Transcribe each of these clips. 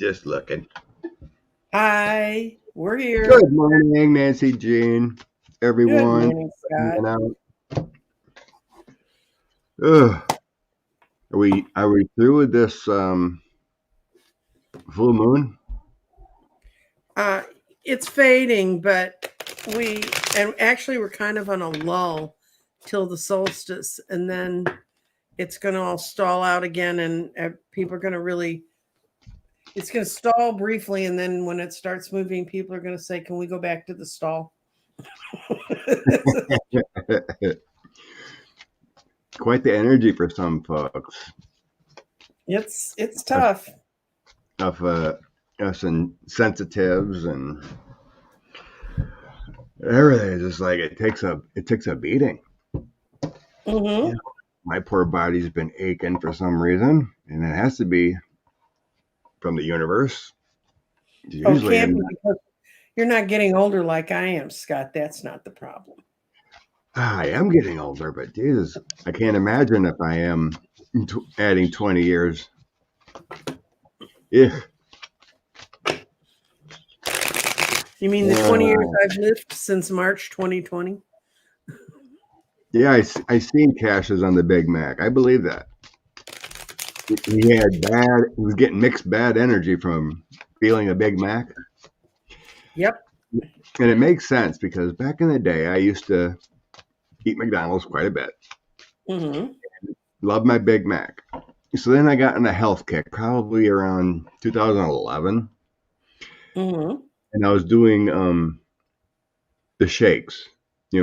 Just looking. Hi, we're here. Good morning, Nancy Jean. Good Everyone. morning, Scott. Hanging out. Ugh. Are we through with this full moon? Uh, it's fading, but we're kind of on a lull till the solstice, and then it's going to all stall out again, and people are going to really. It's going to stall briefly, and then when it starts moving, people are going to say, "Can we go back to the stall?" Quite the energy for some folks. It's Us, tough. us and sensitives and everything. It's just like it takes a beating. Mm-hmm. Yeah. My poor body's been aching for some reason, and it has to be from the universe. Oh, it Usually, can't be because you're not getting older like I am, Scott. That's not the problem. I am getting older, but Jesus, I can't imagine if I am adding 20 years. Yeah. You mean the 20 years I've lived since March 2020? Yeah, I seen Cassius on the Big Mac. I believe that. He was getting mixed bad energy from feeling a Big Mac. Yep. And it makes sense because back in the day, I used to eat McDonald's quite a bit. Mm-hmm. Love my Big Mac. So then I got in a health kick probably around 2011. Mm-hmm. And I was doing the shakes,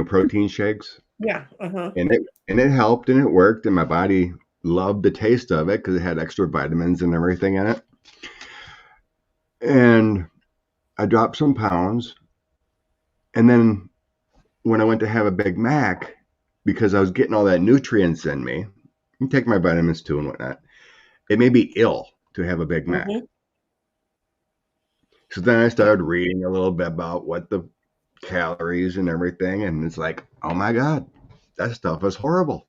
protein shakes. Yeah. Uh-huh. And it helped and it worked and my body loved the taste of it because it had extra vitamins and everything in it. And I dropped some pounds. And then when I went to have a Big Mac, because I was getting all that nutrients in me, and take my vitamins too and whatnot, it made me ill to have a Big Mac. Mm-hmm. So then I started reading a little bit about what the calories and everything, and it's like, oh my God, that stuff is horrible.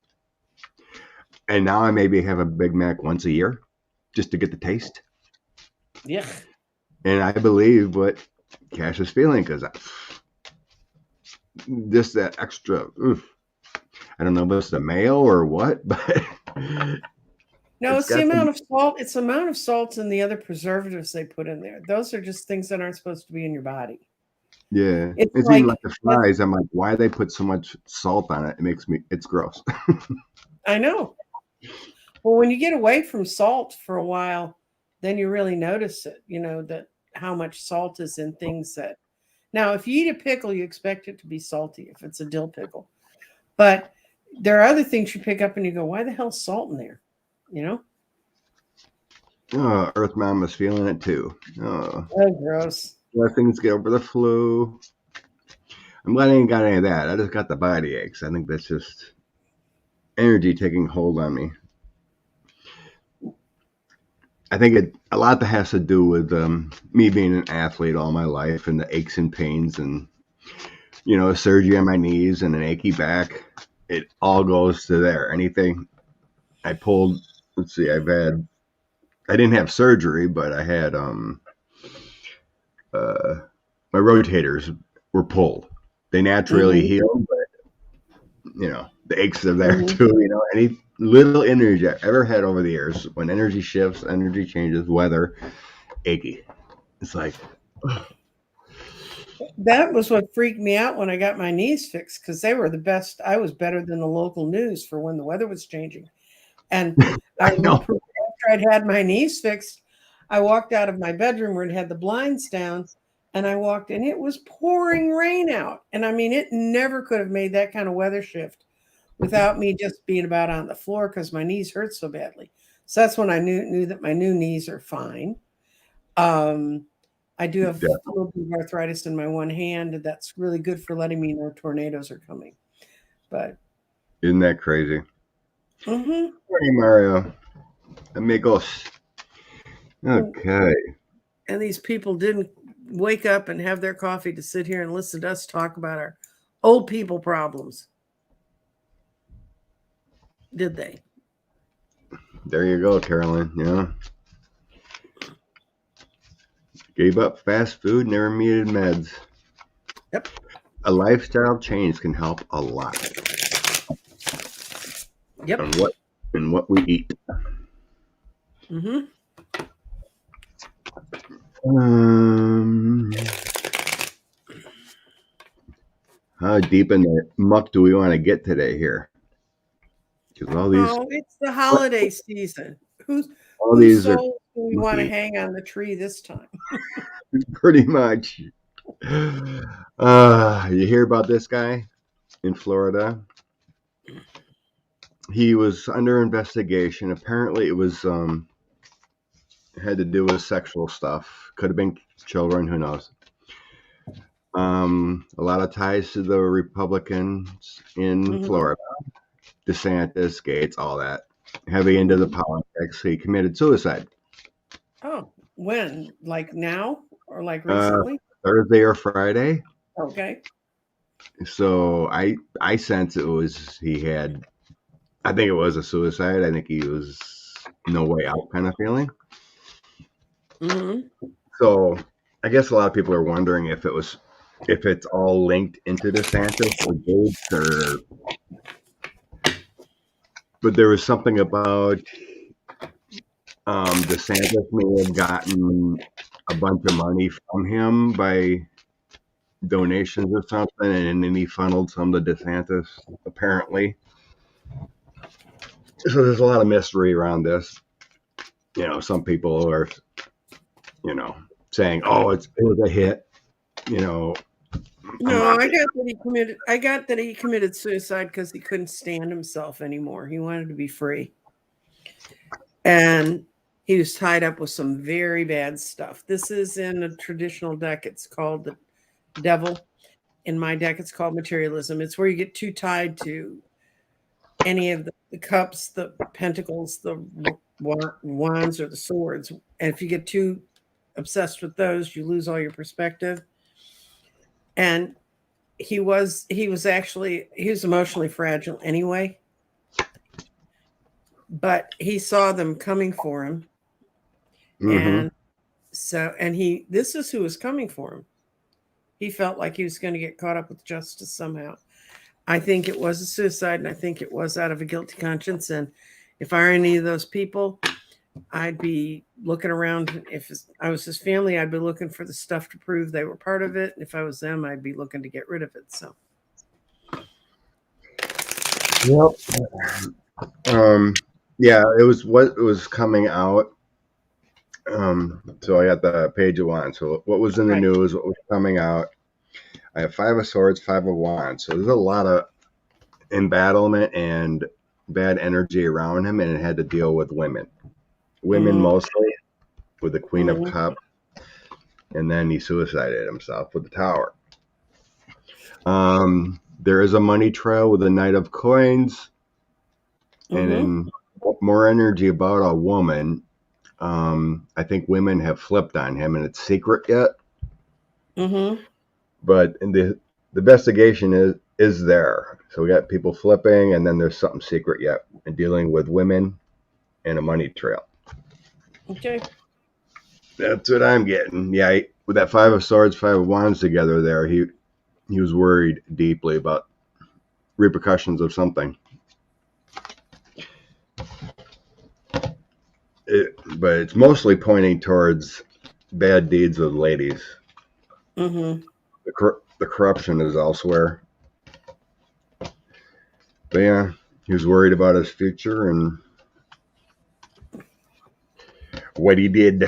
And now I maybe have a Big Mac once a year just to get the taste. Yeah. And I believe what Cash is feeling because just that extra, I don't know if it's the mail or what, but No, it's it's the got some, amount of salt. It's the amount of salt and the other preservatives they put in there. Those are just things that aren't supposed to be in your body. yeah. It's It's even like like the fries. I'm like, why they put so much salt on it? It's gross. I know. Well, when you get away from salt for a while, then you really notice it, that how much salt is in things that now if you eat a pickle, you expect it to be salty if it's a dill pickle. But there are other things you pick up and you go, why the hell's salt in there? You know? Oh, Earth Mom is feeling it too. Oh, Oh, gross. let things get over the flu. I'm glad I ain't got any of that. I just got the body aches. I think that's just energy taking hold on me. I think a lot that has to do with me being an athlete all my life and the aches and pains and a surgery on my knees and an achy back. It all goes to there. Anything I pulled. Let's see. I didn't have surgery, but I had uh, my rotators were pulled. They naturally Mm-hmm. heal, but the aches are there Mm-hmm. too. Any little energy I've ever had over the years, when energy shifts, energy changes, weather, achy. It's like, That was what freaked me out when I got my knees fixed because they were the best. I was better than the local news for when the weather was changing. And I I know. remember after I'd had my knees fixed, I walked out of my bedroom where it had the blinds down and I walked and it was pouring rain out. And I mean, it never could have made that kind of weather shift without me just being about on the floor because my knees hurt so badly. So that's when I knew that my new knees are fine. Um, I do have Yeah. a little bit of arthritis in my one hand, and that's really good for letting me know tornadoes are coming. But Isn't that crazy? mhm. Morning, Mario. Amigos. Okay. And these people didn't wake up and have their coffee to sit here and listen to us talk about our old people problems, did they? There you go, Carolyn. Gave up fast food, never needed meds. Yep. A lifestyle change can help a lot Yep. on what we eat. Mm-hmm. How deep in the muck do we want to get today here? Because Oh, it's the holiday season. Whose all whose these are soul do we want to hang on the tree this time? pretty much. You hear about this guy in Florida? He was under investigation. Apparently, it was had to do with sexual stuff. Could have been children. Who knows? A lot of ties to the Republicans in Mm-hmm. Florida. DeSantis, Gates, all that. Heavy into the Mm-hmm. politics. He committed suicide. Oh, when? Like now or like Uh, recently? Thursday or Friday. Okay. So I sense it was he had. I think it was a suicide. I think he was no way out kind of feeling. Mm-hmm. So I guess a lot of people are wondering if it's all linked into DeSantis or Gates or. But there was something about DeSantis may have gotten a bunch of money from him by donations or something, and then he funneled some to DeSantis, apparently. So there's a lot of mystery around this. Some people are, saying, "Oh, it was a hit." You know, No, I got that he committed. I got that he committed suicide because he couldn't stand himself anymore. He wanted to be free, and he was tied up with some very bad stuff. This is in a traditional deck. It's called the Devil. In my deck, it's called Materialism. It's where you get too tied to any of the cups, the pentacles, the wands, or the swords. And if you get too obsessed with those, you lose all your perspective. And he was emotionally fragile anyway, but he saw them coming for him. mm-hmm. And this is who was coming for him. He felt like he was going to get caught up with justice somehow. I think it was a suicide, and I think it was out of a guilty conscience. And if I were any of those people, I'd be looking around. If I was his family, I'd be looking for the stuff to prove they were part of it. And if I was them, I'd be looking to get rid of it. So, yep. Yeah, it was what was coming out. So I got the page of wands. So what was in the right. news? What was coming out? I have 5 of swords, 5 of wands. So there's a lot of embattlement and bad energy around him, and it had to deal with women. Women mostly, with the Queen of Cups, and then he suicided himself with the Tower. There is a money trail with the Knight of Coins, and then more energy about a woman. I think women have flipped on him, and it's secret yet. But in the investigation is there. So we got people flipping, and then there's something secret yet, and dealing with women and a money trail. Okay. That's what I'm getting. Yeah, with that 5 of swords, 5 of wands together there, he was worried deeply about repercussions of something. But it's mostly pointing towards bad deeds with ladies. The corruption is elsewhere. But yeah, he was worried about his future and what he did.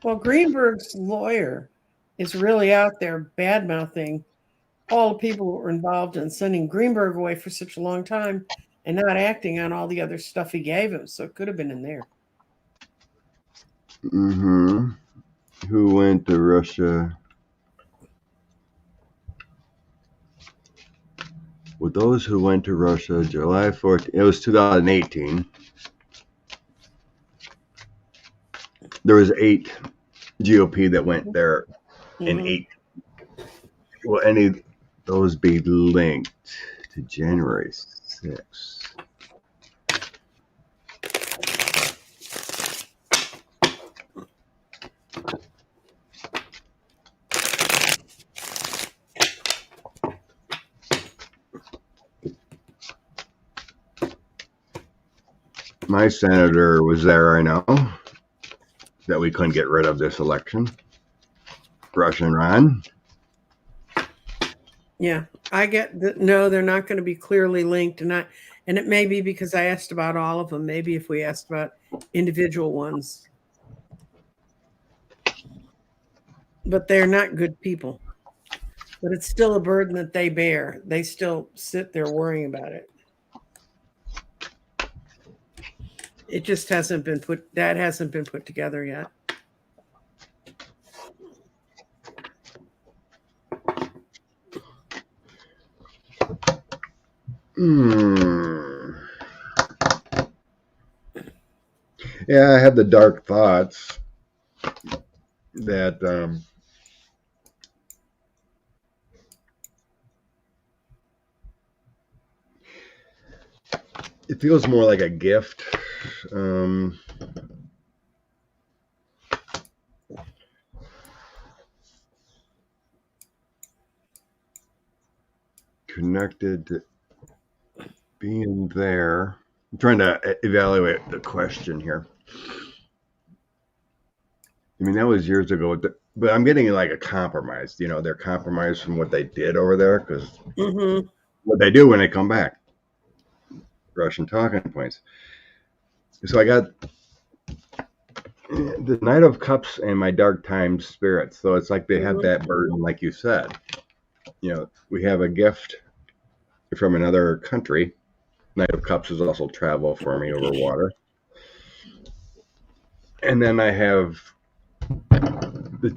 Well, Greenberg's lawyer is really out there bad mouthing all the people who were involved in sending Greenberg away for such a long time and not acting on all the other stuff he gave him. So it could have been in there. Who went to Russia? With those who went to Russia, July 14th, it was 2018. There was 8 GOP that went there, and 8. Will any of those be linked to January 6th? My senator was there, I know, that we couldn't get rid of this election. Russian Ron. Yeah, I get that. No, they're not going to be clearly linked, and it may be because I asked about all of them. Maybe if we asked about individual ones, but they're not good people. But it's still a burden that they bear. They still sit there worrying about it. It just hasn't been put. That hasn't been put together yet. Yeah, I have the dark thoughts that it feels more like a gift. Connected to being there. I'm trying to evaluate the question here. I mean, that was years ago, but I'm getting like a compromise. You know, they're compromised from what they did over there because what they do when they come back. Russian talking points. So I got the Knight of Cups and my Dark Times spirits. So it's like they have that burden, like you said. You know, we have a gift from another country. Knight of Cups is also travel for me over water. And then I have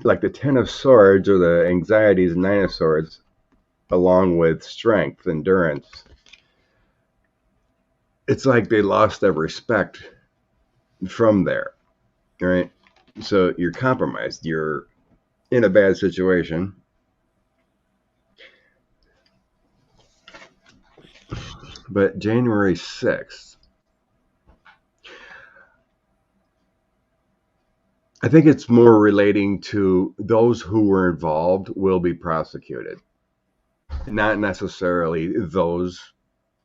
like the Ten of Swords or the Anxieties and Nine of Swords, along with strength, endurance. It's like they lost their respect from there, right? So you're compromised. You're in a bad situation. But January 6th, I think it's more relating to those who were involved will be prosecuted, not necessarily those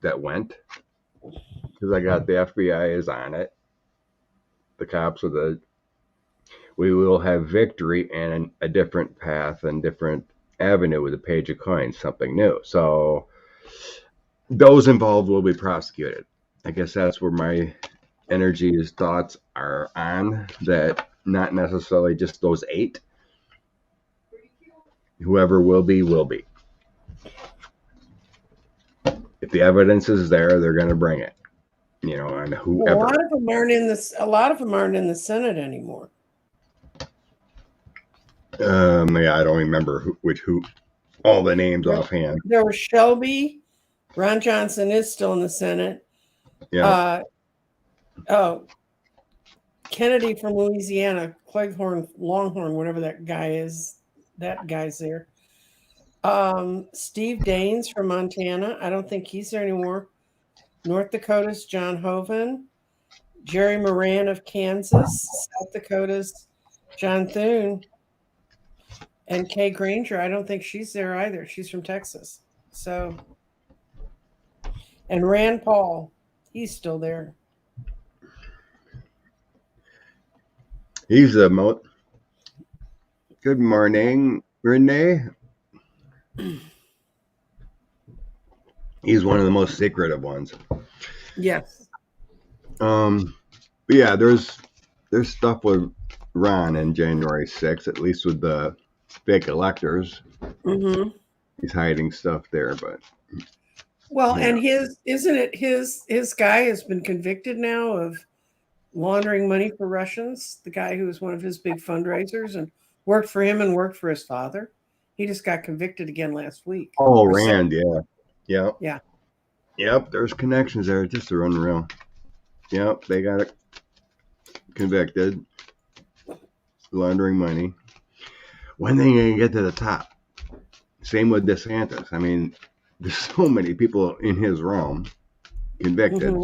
that went, because I got the FBI is on it. The cops are we will have victory and a different path and different avenue with a page of coins, something new. So those involved will be prosecuted. I guess that's where my energies, thoughts are on, that not necessarily just those 8. Whoever will be, will be. If the evidence is there, they're going to bring it. You know, and whoever. A lot of them aren't in this. A lot of them aren't in the Senate anymore. Yeah, I don't remember who all the names offhand. There was Shelby. Ron Johnson is still in the Senate. Yeah. Kennedy from Louisiana, Cleghorn, Longhorn, whatever that guy is. That guy's there. Steve Daines from Montana. I don't think he's there anymore. North Dakota's John Hoeven. Jerry Moran of Kansas. South Dakota's John Thune. And Kay Granger, I don't think she's there either. She's from Texas. So, and Rand Paul, he's still there. He's the most. Good morning, Renee. He's one of the most secretive ones. Yes. But yeah, there's stuff with Ron in January 6th, at least with the fake electors. He's hiding stuff there, but well, yeah. And his guy has been convicted now of laundering money for Russians. The guy who was one of his big fundraisers and worked for him and worked for his father. He just got convicted again last week. Oh, Rand, yeah. Yep, there's connections there, just unreal. Yep, they got it convicted, laundering money. When are they going to get to the top? Same with DeSantis. I mean, there's so many people in his realm convicted,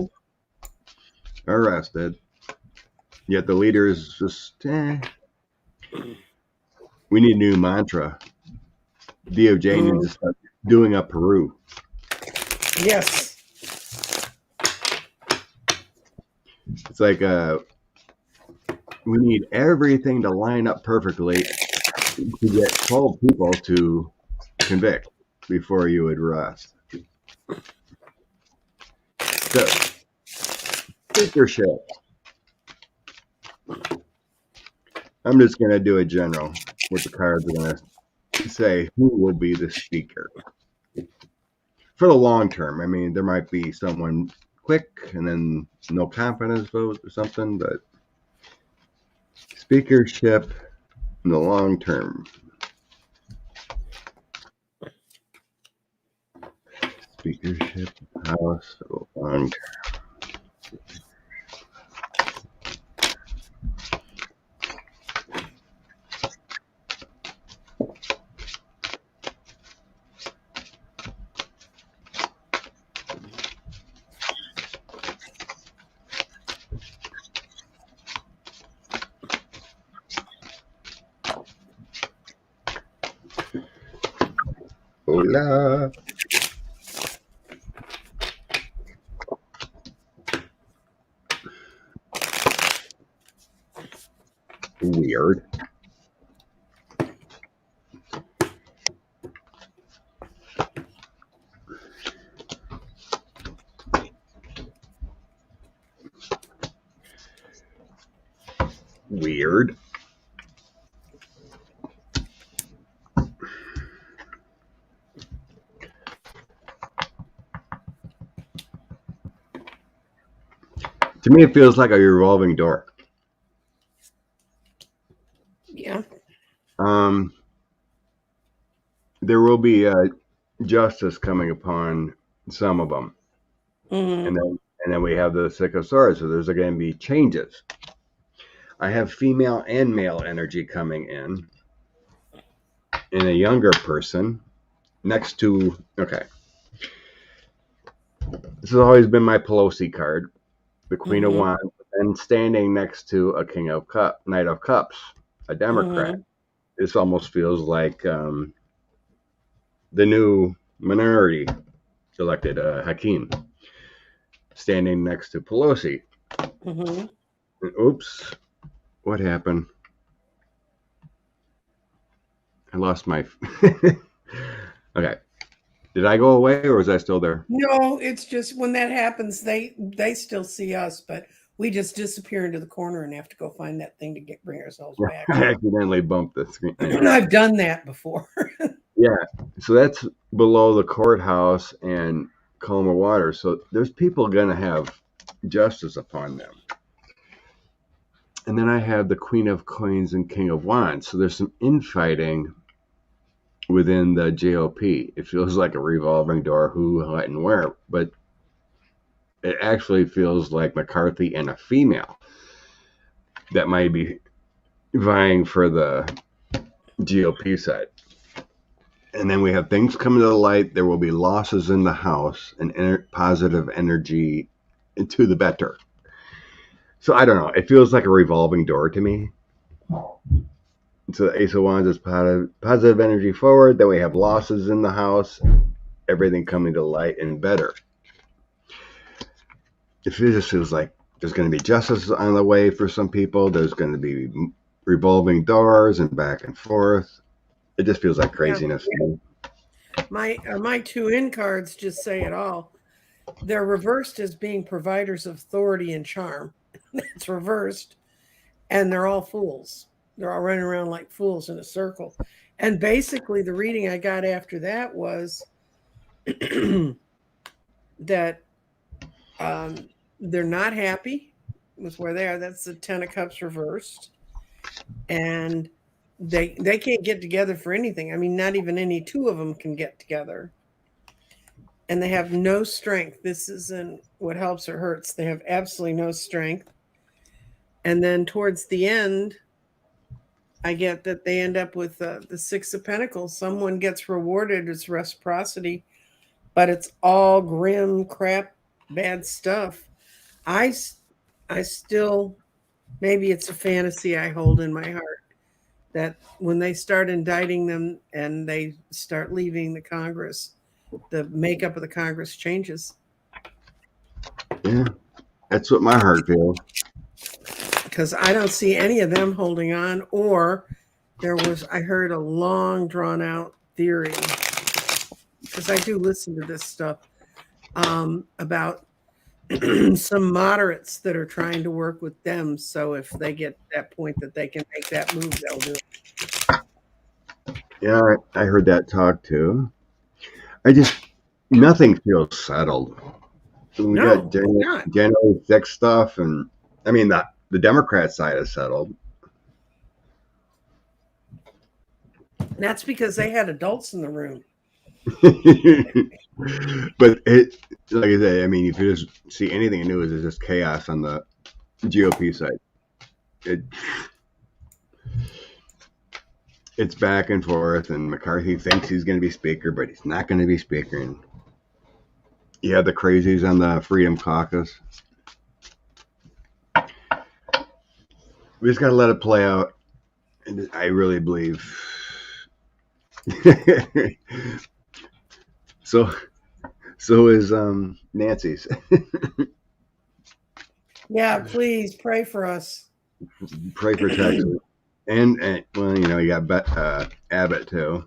arrested, yet the leaders just, we need a new mantra. DOJ needs to start doing a Peru. Yes. It's like we need everything to line up perfectly to get 12 people to convict before you would rest. So, speakership. I'm just going to do a general with the cards are going to say who will be the speaker for the long term. I mean, there might be someone quick and then no confidence vote or something, but speakership in the long term. Speakership house for the long term. Hola. Weird. Weird. To me, it feels like a revolving door. Yeah. There will be justice coming upon some of them, Mm-hmm. and then we have the Six of Swords. So there's going to be changes. I have female and male energy coming in a younger person next to. Okay, this has always been my Pelosi card, the Queen of Mm-hmm. Wands, and standing next to a King of Cups, Knight of Cups, a Democrat. Mm-hmm. This almost feels like the new minority elected Hakeem standing next to Pelosi. Mm-hmm. Oops, what happened? I lost my. Okay, did I go away or was I still there? No, it's just when that happens, they still see us, but we just disappear into the corner and have to go find that thing to bring ourselves back. I accidentally bumped the screen. Anyway. I've done that before. Yeah, so that's below the courthouse and Colma Water. So there's people going to have justice upon them. And then I have the Queen of Coins and King of Wands. So there's some infighting within the GOP. It feels like a revolving door, who, what, and where. But it actually feels like McCarthy and a female that might be vying for the GOP side. And then we have things coming to the light. There will be losses in the House and positive energy to the better. So I don't know. It feels like a revolving door to me. So the Ace of Wands is positive energy forward. Then we have losses in the House, everything coming to light and better. It just feels like there's going to be justice on the way for some people. There's going to be revolving doors and back and forth. It just feels like craziness. Yeah. My two in cards just say it all. They're reversed as being providers of authority and charm. It's reversed, and they're all fools. They're all running around like fools in a circle. And basically, the reading I got after that was that they're not happy with where they are. That's the Ten of Cups reversed, and they can't get together for anything. I mean, not even any two of them can get together, and they have no strength. This isn't what helps or hurts. They have absolutely no strength. And then towards the end, I get that they end up with the Six of Pentacles. Someone gets rewarded. It's reciprocity, but it's all grim crap, bad stuff. I still, maybe it's a fantasy I hold in my heart that when they start indicting them and they start leaving the Congress, the makeup of the Congress changes. Yeah. That's what my heart feels. because I don't see any of them holding on. Or I heard a long drawn out theory, because I do listen to this stuff, about some moderates that are trying to work with them. So if they get to that point that they can make that move, they'll do it. Yeah, I heard that talk too. I just nothing feels settled. We got No, it's not. January 6th stuff, and I mean the Democrat side is settled. That's because they had adults in the room. But it, like I say, I mean, if you just see anything in news, it's just chaos on the GOP side. It, it's back and forth, and McCarthy thinks he's going to be speaker, but he's not going to be speaker. And you have the crazies on the Freedom Caucus. We just got to let it play out. And I really believe. so is Nancy's. Yeah, please pray for us. Pray for Texas. And well, you know, you got Abbott too.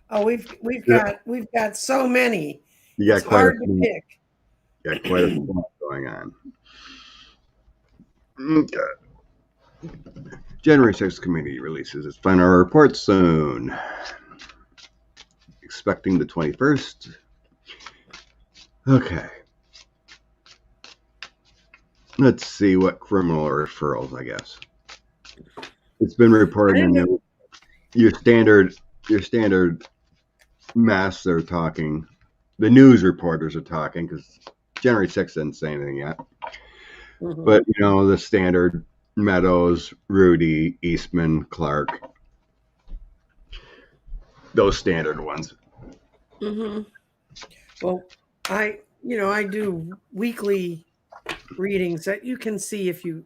Oh, we've got so many. You got it's hard to pick. Got quite a lot going on. Okay. January 6th committee releases its final report soon. Expecting the 21st. Okay. Let's see what criminal referrals, I guess. It's been reported in your standard mass they're talking. The news reporters are talking because January 6th didn't say anything yet. Mm-hmm. But, you know, the standard Meadows, Rudy, Eastman, Clark, those standard ones. Mm-hmm. Well, I do weekly readings that you can see if you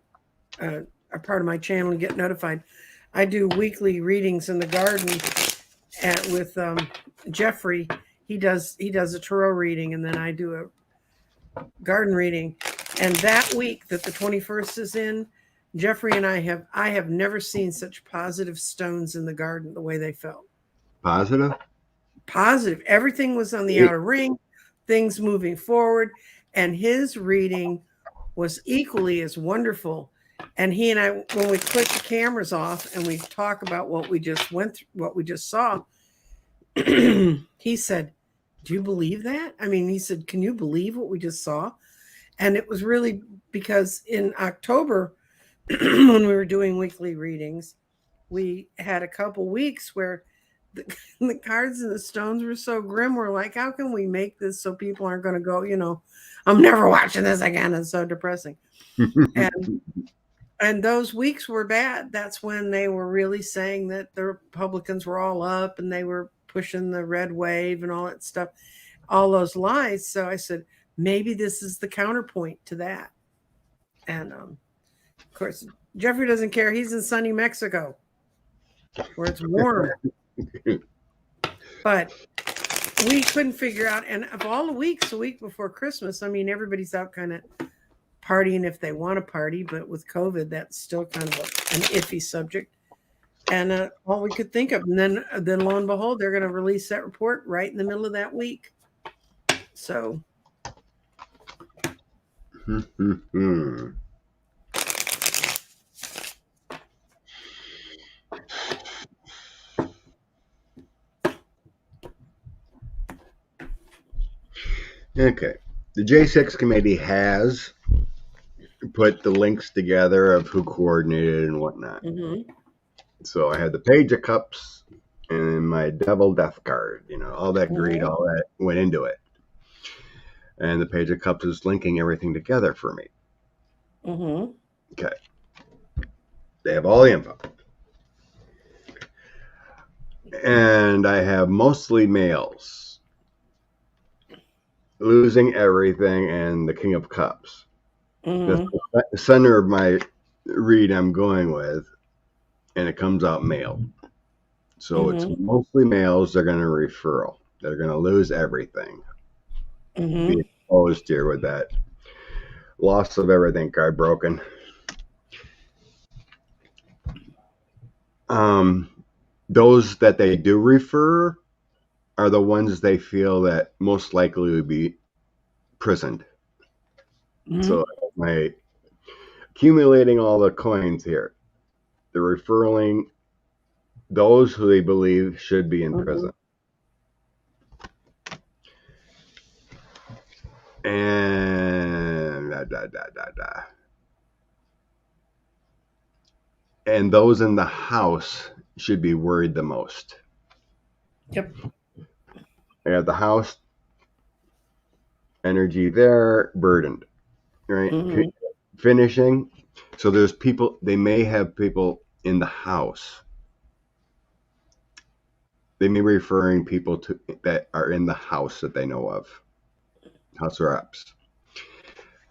are part of my channel and get notified. I do weekly readings in the garden with Jeffrey. He does a tarot reading, and then I do a garden reading. And that week that the 21st is in, Jeffrey and I have never seen such positive stones in the garden the way they felt. Positive? Positive. Everything was on the outer ring, things moving forward, and his reading was equally as wonderful. And he and I, when we click the cameras off and we talk about what we just went through, what we just saw, he said, "Do you believe that?" I mean, he said, "Can you believe what we just saw?" And it was really because in October, when we were doing weekly readings, we had a couple weeks where the cards and the stones were so grim. We're like, how can we make this so people aren't going to go, you know, I'm never watching this again. It's so depressing. And those weeks were bad. That's when they were really saying that the Republicans were all up and they were pushing the red wave and all that stuff, all those lies. So I said, maybe this is the counterpoint to that. And of course, Jeffrey doesn't care. He's in sunny Mexico where it's warm. But we couldn't figure out, and of all the weeks, a week before Christmas, I mean, everybody's out kind of partying if they want to party, but with COVID, that's still kind of an iffy subject. And all we could think of, and then lo and behold, they're going to release that report right in the middle of that week. So. Okay. The J6 committee has put the links together of who coordinated and whatnot. Mm-hmm. So I had the Page of Cups and my Devil Death card. You know, all that greed, all that went into it. And the Page of Cups is linking everything together for me. Mm-hmm. Okay. They have all the info. And I have mostly males. Losing everything and the King of Cups. Mm-hmm. That's the center of my read I'm going with, and it comes out male. So it's mostly males. They're going to referral. They're going to lose everything. Mm-hmm. Be opposed here with that. Loss of everything card broken. Those that they do refer are the ones they feel that most likely would be prisoned. Mm-hmm. So my accumulating all the coins here. They're referring those who they believe should be in prison. And and those in the house should be worried the most. Yep. At the house, energy there, burdened, right? Mm-hmm. Finishing. So there's people, they may have people in the house. They may be referring people to that are in the house that they know of. House reps.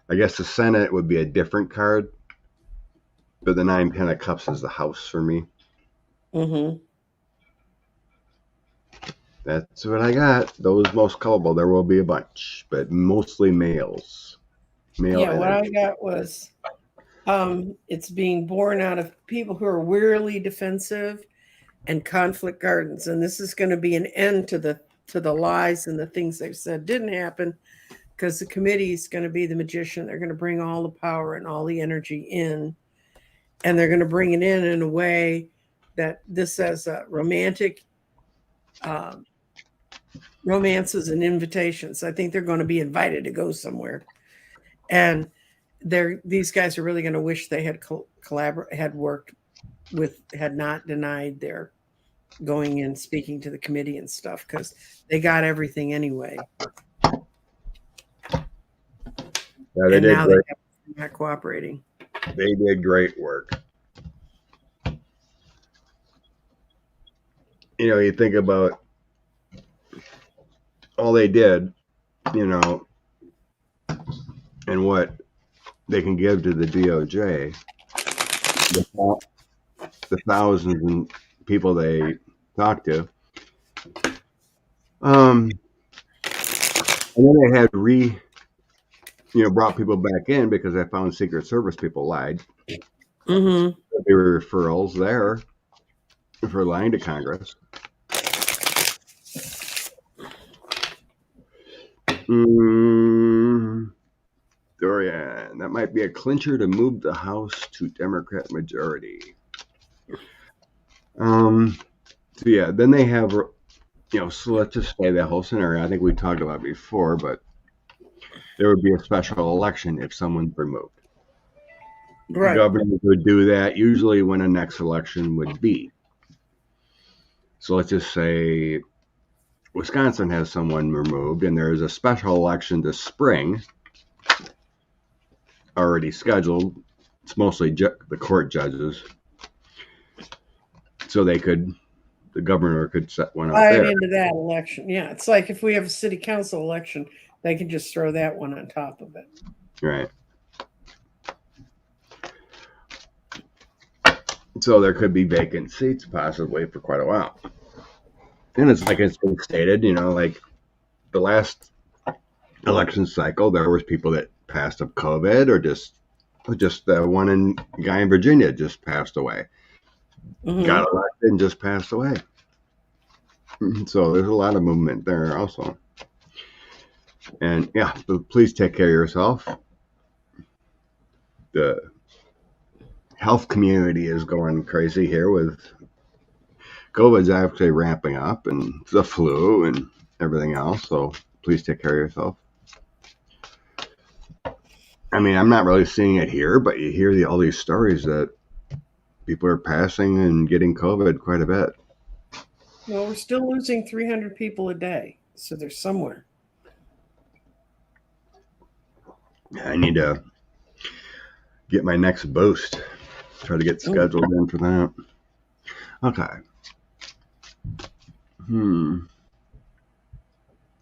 I guess the Senate would be a different card, but the 9 of Cups is the house for me. Mm-hmm. That's what I got. Those most colorful. There will be a bunch, but mostly males. Male Yeah, what I energy. got was it's being born out of people who are wearily defensive and conflict gardens. And this is going to be an end to the lies and the things they've said didn't happen, because the committee is going to be the magician. They're going to bring all the power and all the energy in, and they're going to bring it in a way that this says romantic romances and invitations. I think they're going to be invited to go somewhere, and these guys are really going to wish they had had worked with, had not denied their going and speaking to the committee and stuff, because they got everything anyway. Yeah, they And did now great. they're not cooperating. They did great work. You think about all they did, and what they can give to the DOJ, the thousands of people they talked to. And then they had brought people back in because I found Secret Service people lied. Mm-hmm. There were referrals there for lying to Congress. Dorian, that might be a clincher to move the House to Democrat majority. So yeah, then they have, so let's just say that whole scenario. I think we talked about it before, but there would be a special election if someone's removed. Right. Governors would do that usually when a next election would be. So let's just say Wisconsin has someone removed, and there's a special election this spring already scheduled. It's mostly the court judges, so the governor could set one up Right there. into that election. Yeah, it's like if we have a city council election, they can just throw that one on top of it. Right. So there could be vacant seats possibly for quite a while. And it's like it's been stated, like the last election cycle, there was people that passed of COVID, or just the one guy in Virginia just passed away. Mm-hmm. Got elected and just passed away. So there's a lot of movement there also. And yeah, please take care of yourself. The health community is going crazy here with COVID's actually ramping up, and the flu and everything else. So please take care of yourself. I mean, I'm not really seeing it here, but you hear all these stories that people are passing and getting COVID quite a bit. Well, we're still losing 300 people a day, so they're somewhere. I need to get my next boost. Try to get scheduled in for that. Okay.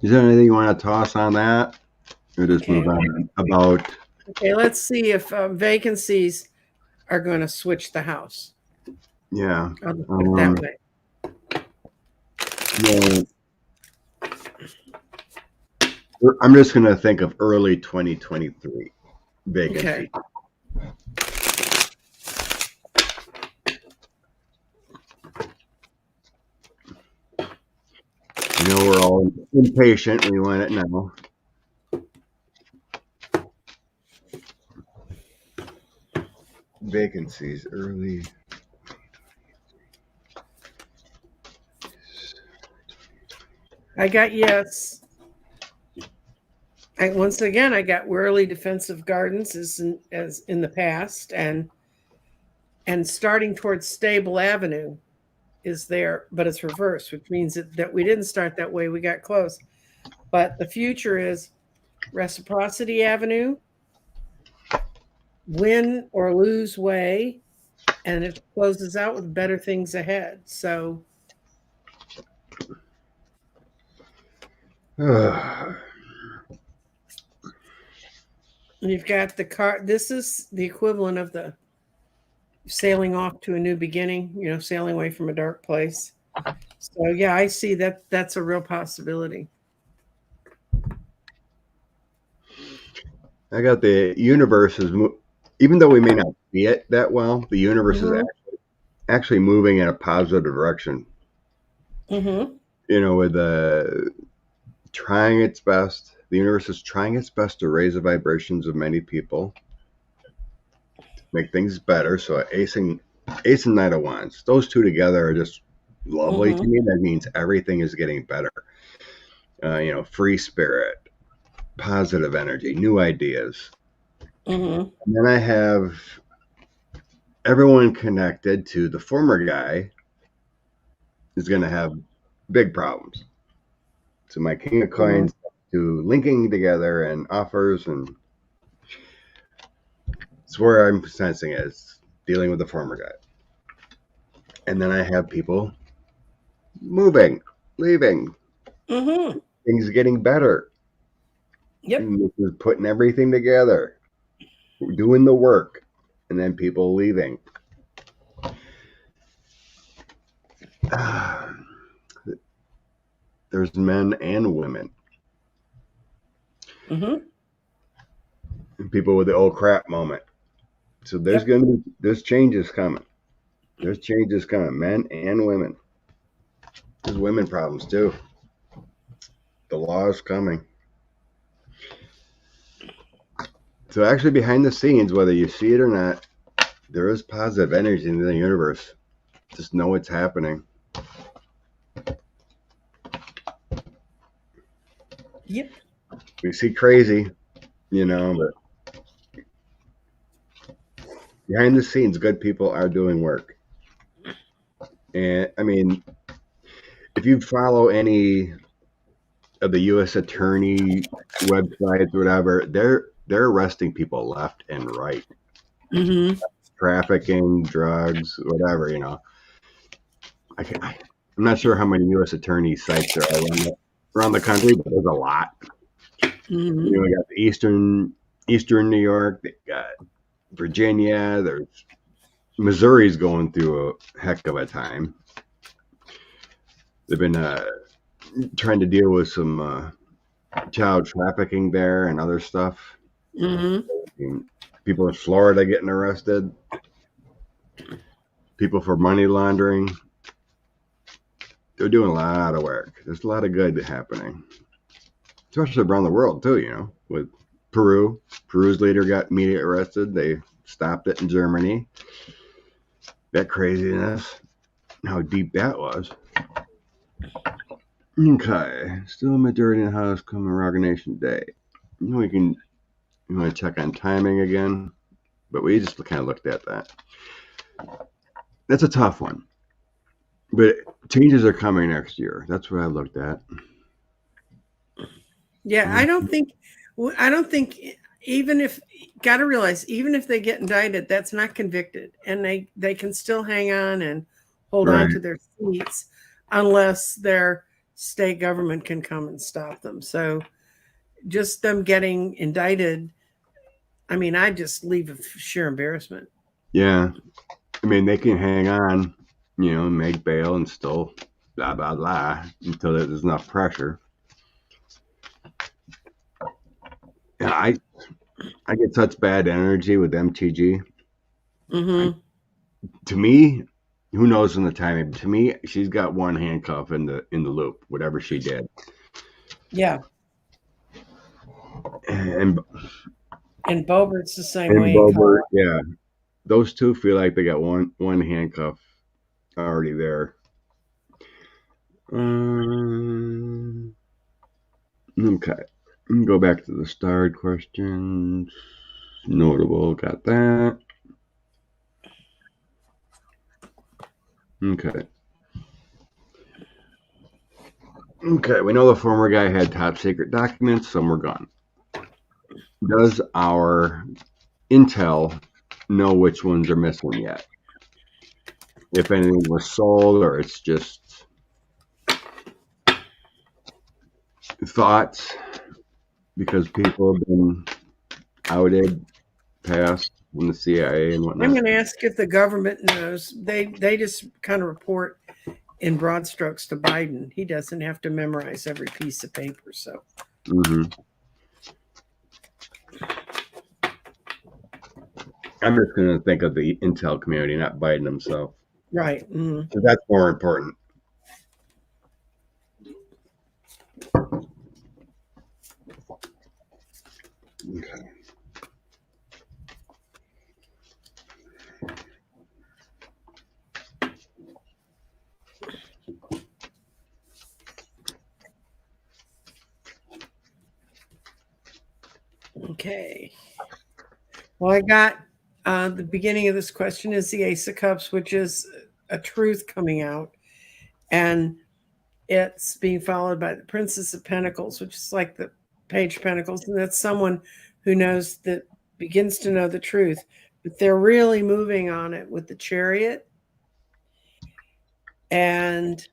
Is there anything you want to toss on that? Or just move on about... Okay, let's see if vacancies are going to switch the House. Yeah. I'll just put it that way. Yeah. I'm just going to think of early 2023. vacancy. Okay. I know we're all impatient. We want it now. Vacancies early. I got yes. Once again, I got Whirly Defensive Gardens as in the past, and starting towards Stable Avenue is there, but it's reversed, which means that we didn't start that way. We got close, but the future is Reciprocity Avenue, Win or Lose Way, and it closes out with Better Things Ahead. So you've got the car. This is the equivalent of the sailing off to a new beginning, sailing away from a dark place. So yeah, I see that that's a real possibility. I got the universe is, even though we may not see it that well, the universe is Mm-hmm. actually moving in a positive direction. Mm-hmm. With trying its best. The universe is trying its best to raise the vibrations of many people, make things better. So ace and Knight of Wands, those two together are just lovely to Mm-hmm. me. That means everything is getting better. Free spirit, positive energy, new ideas. Mm-hmm. And then I have everyone connected to the former guy is going to have big problems. So my King of Mm-hmm. Coins to linking together and offers, and it's where I'm sensing it. It's dealing with the former guy. And then I have people moving, leaving, Mm-hmm. things getting better. Yep. And this is putting everything together, doing the work, and then people leaving. There's men and women. Mm-hmm. And people with the old crap moment. So Yep. there's changes coming. There's changes coming, men and women. There's women problems too. The law is coming. So actually behind the scenes, whether you see it or not, there is positive energy in the universe. Just know it's happening. Yep. We see crazy, but behind the scenes, good people are doing work. And I mean, if you follow any of the U.S. attorney websites, whatever, they're arresting people left and right, Mm-hmm. trafficking, drugs, whatever. I'm not sure how many U.S. attorney sites there are around the country, but there's a lot. Mm-hmm. We got the Eastern New York, they got Virginia. There's Missouri's going through a heck of a time. They've been trying to deal with some child trafficking there and other stuff. Mm-hmm. People in Florida getting arrested. People for money laundering. They're doing a lot of work. There's a lot of good happening, especially around the world too. With Peru, Peru's leader got immediately arrested. They stopped it in Germany. That craziness, how deep that was. Okay, still a majority in the House coming Rock Nation Day. You want to check on timing again, but we just kind of looked at that. That's a tough one, but changes are coming next year. That's what I looked at. Yeah, I don't think even if got to realize even if they get indicted, that's not convicted, and they can still hang on and hold on Right. to their seats unless their state government can come and stop them. So just them getting indicted, I mean, I just leave of sheer embarrassment. Yeah. I mean, they can hang on, make bail and still blah, blah, blah until there's enough pressure. And I get such bad energy with MTG. Mm-hmm. To me, who knows in the timing? To me, she's got one handcuff in the loop, whatever she did. Yeah. And And Bobert's the same and way in Bobert, Colorado. yeah, those two feel like they got one handcuff already there. Um, okay, go back to the starred questions. Notable, got that. Okay. Okay, we know the former guy had top secret documents, some were gone. Does our intel know which ones are missing yet? If anything was sold or it's just thoughts because people have been outed past from the CIA and I'm whatnot. going to ask if the government knows. They just kind of report in broad strokes to Biden. He doesn't have to memorize every piece of paper. So Hmm. I'm just going to think of the intel community, not Biden himself. right. Mm. That's more important. Okay. Okay. Well, I got the beginning of this question is the Ace of Cups, which is a truth coming out, and it's being followed by the Princess of Pentacles, which is like the Page of Pentacles, and that's someone who knows that begins to know the truth, but they're really moving on it with the Chariot, and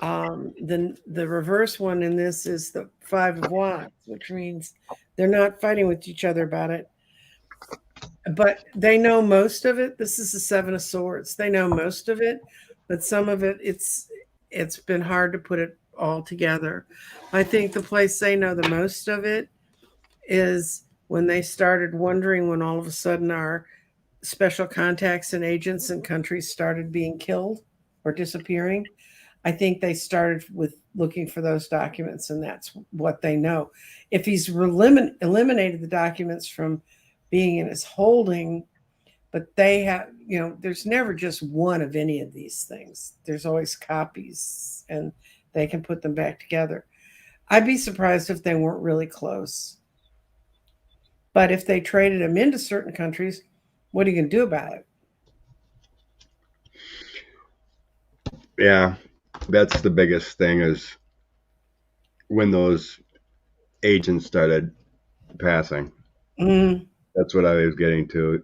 the reverse one in this is the Five of Wands, which means they're not fighting with each other about it, but they know most of it. This is the Seven of Swords. They know most of it, but some of it it's been hard to put it all together. I think the place they know the most of it is when they started wondering when all of a sudden our special contacts and agents in countries started being killed or disappearing. I think they started with looking for those documents, and that's what they know. If he's eliminated the documents from being in his holding, but they have, there's never just one of any of these things. There's always copies, and they can put them back together. I'd be surprised if they weren't really close. But if they traded them into certain countries, what are you going to do about it? Yeah, that's the biggest thing is when those agents started passing. Mm, That's what I was getting to.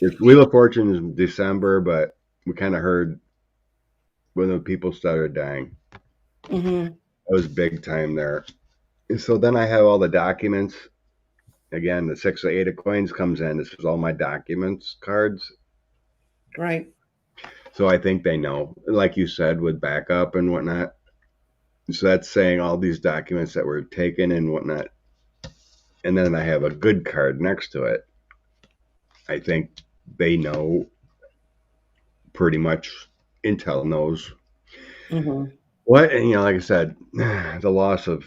It's Wheel of Fortune is December, but we kind of heard when the people started dying. mm-hmm. It was big time there. And so then I have all the documents. Again, the six or eight of coins comes in. This is all my documents cards. Right. So I think they know, like you said, with backup and whatnot. So that's saying all these documents that were taken and whatnot. And then I have a good card next to it. I think they know pretty much. Intel knows Mm-hmm. what, and like I said, the loss of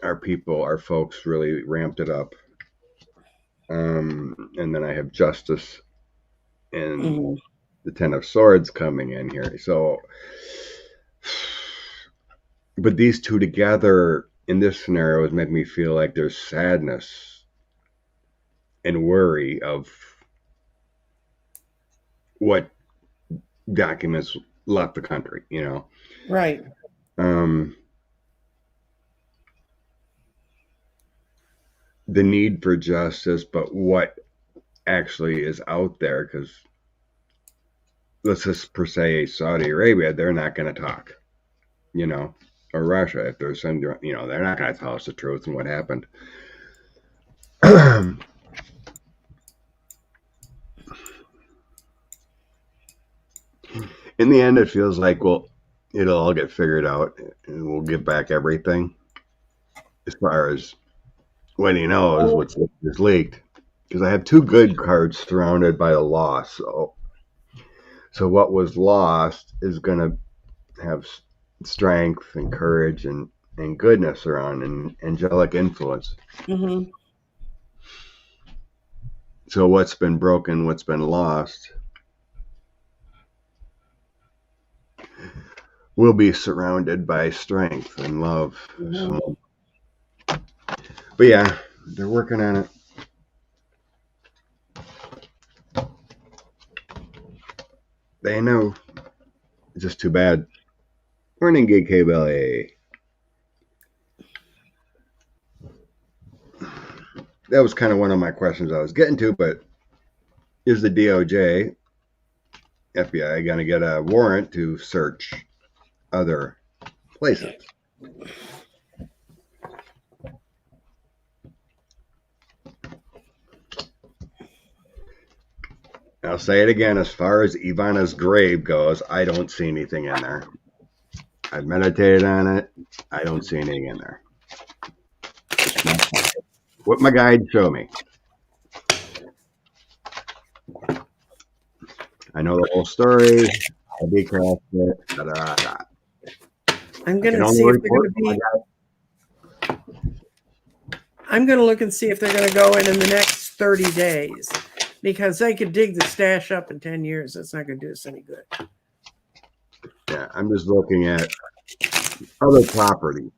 our people, our folks, really ramped it up. And then I have justice and Mm-hmm. the Ten of Swords coming in here. So, but these two together in this scenario would make me feel like there's sadness and worry of what documents left the country. Right. Um, the need for justice, but what actually is out there, because let's just per se Saudi Arabia, they're not going to talk, you know, or Russia, if there's some, they're not going to tell us the truth and what happened. In the end, it feels like, well, it'll all get figured out and we'll get back everything as far as when he knows what's is leaked. Because I have two good cards surrounded by a loss. So what was lost is going to have strength and courage and goodness around and angelic influence. Mm-hmm. So what's been broken, what's been lost, will be surrounded by strength and love. Mm-hmm. So, but yeah, they're working on it. They know. It's just too bad. Morning, Gay K Ballet. That was kind of one of my questions I was getting to, but is the DOJ, FBI, going to get a warrant to search other places? I'll say it again. As far as Ivana's grave goes, I don't see anything in there. I've meditated on it. I don't see anything in there. What my guide showed me. I know the whole story. I decraft it. Da, da, da. I'm I going can to only see if they're going report to what I be. got. I'm going to look and see if they're going to go in the next 30 days, because they could dig the stash up in 10 years. That's not going to do us any good. Yeah, I'm just looking at other properties.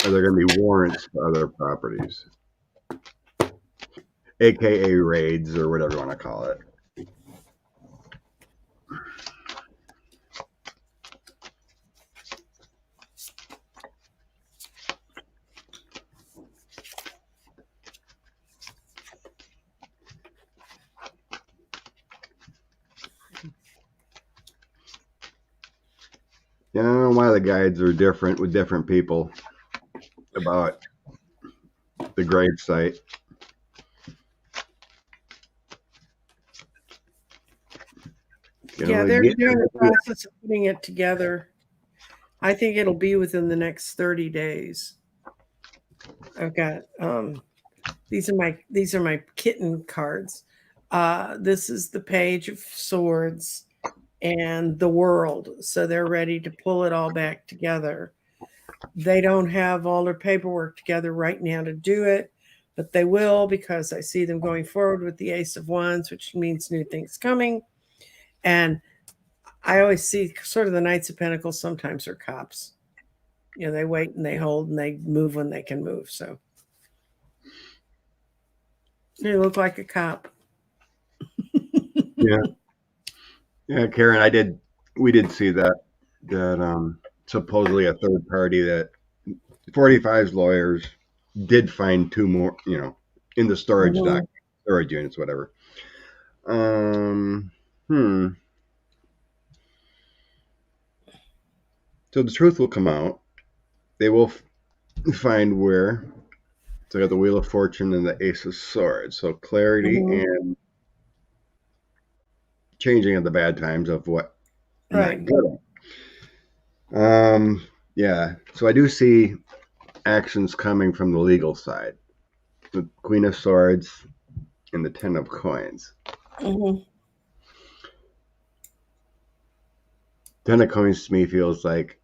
Are there going to be warrants for other properties? AKA raids or whatever you want to call it. Yeah, I don't know why the guides are different with different people about the grave site. Yeah, they're doing the process of putting it together. I think it'll be within the next 30 days. I've got these are my kitten cards. This is the Page of Swords and the World. So they're ready to pull it all back together. They don't have all their paperwork together right now to do it, but they will, because I see them going forward with the Ace of Wands, which means new things coming. And I always see sort of the Knights of Pentacles sometimes are cops. You know, they wait and they hold and they move when they can move. So they look like a cop. Yeah, yeah, Karen, we did see that supposedly a third party that 45's lawyers did find two more, in the storage Mhm. dock, storage units, whatever. Hmm. So the truth will come out. They will find where. So I got the Wheel of Fortune and the Ace of Swords. So clarity Mhm. and changing of the bad times of what you're not Right. good at. Yeah. So I do see actions coming from the legal side. The Queen of Swords and the Ten of Coins. Mhm. Ten of Coins to me feels like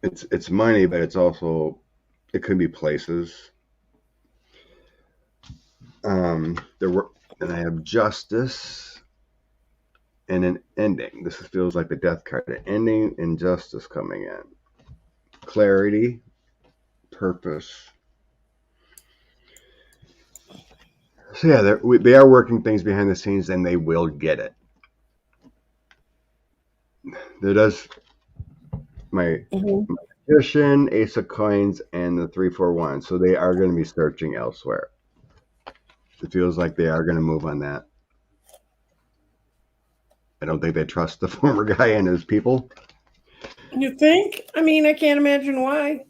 it's money, but it's also it could be places. There were, and I have justice and an ending. This feels like the death card. An ending and justice coming in. Clarity, purpose. So yeah, they are working things behind the scenes, and they will get it. There does my Mhm. Magician, Ace of Coins, and the 341. So they are going to be searching elsewhere. It feels like they are going to move on that. I don't think they trust the former guy and his people. You think? I mean, I can't imagine why.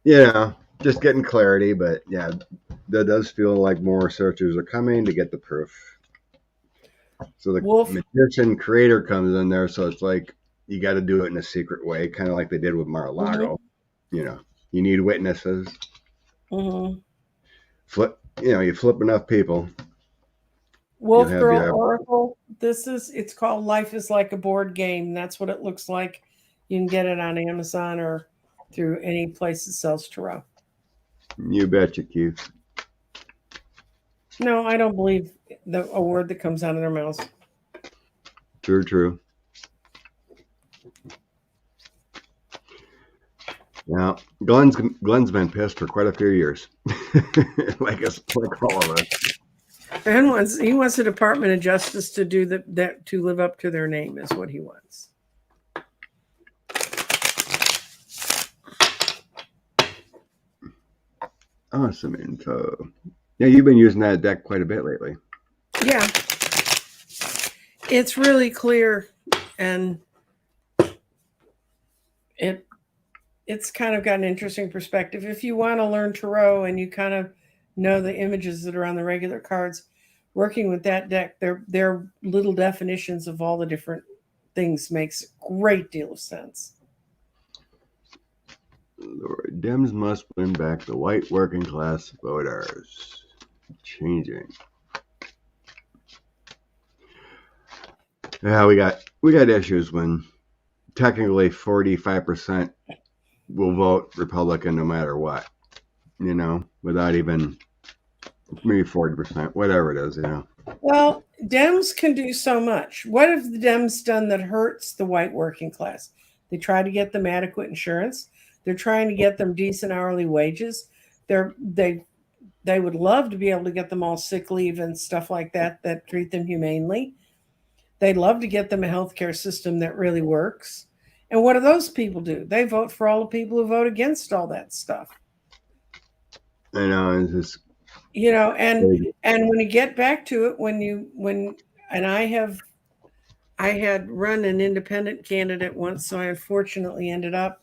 Yeah, just getting clarity, but yeah, that does feel like more searchers are coming to get the proof. So the Wolf. magician creator comes in there, so it's like you got to do it in a secret way, kind of like they did with Mhm. Mar-a-Lago. You know, you need witnesses. Mm-hmm. You flip enough people, you'll Wolf have Girl your. Oracle. It's called Life is Like a Board Game. That's what it looks like. You can get it on Amazon or through any place that sells tarot. You betcha, Keith. No, I don't believe a word that comes out of their mouths. True, true. Yeah, Glenn's been pissed for quite a few years, like all of us. And he wants the Department of Justice to do that to live up to their name is what he wants. Awesome info. Yeah, you've been using that deck quite a bit lately. Yeah, it's really clear, and it's kind of got an interesting perspective. If you want to learn tarot and you kind of know the images that are on the regular cards, working with that deck, their little definitions of all the different things makes a great deal of sense. The Dems must win back the white working class voters. Changing. Yeah, we got issues when technically 45% will vote Republican no matter what. Without even maybe 40%, whatever it is. Well, Dems can do so much. What have the Dems done that hurts the white working class? They try to get them adequate insurance. They're trying to get them decent hourly wages. They would love to be able to get them all sick leave and stuff like that treat them humanely. They'd love to get them a healthcare system that really works. And what do those people do? They vote for all the people who vote against all that stuff. I know, it's just And when you get back to it, and I had run an independent candidate once, so I unfortunately ended up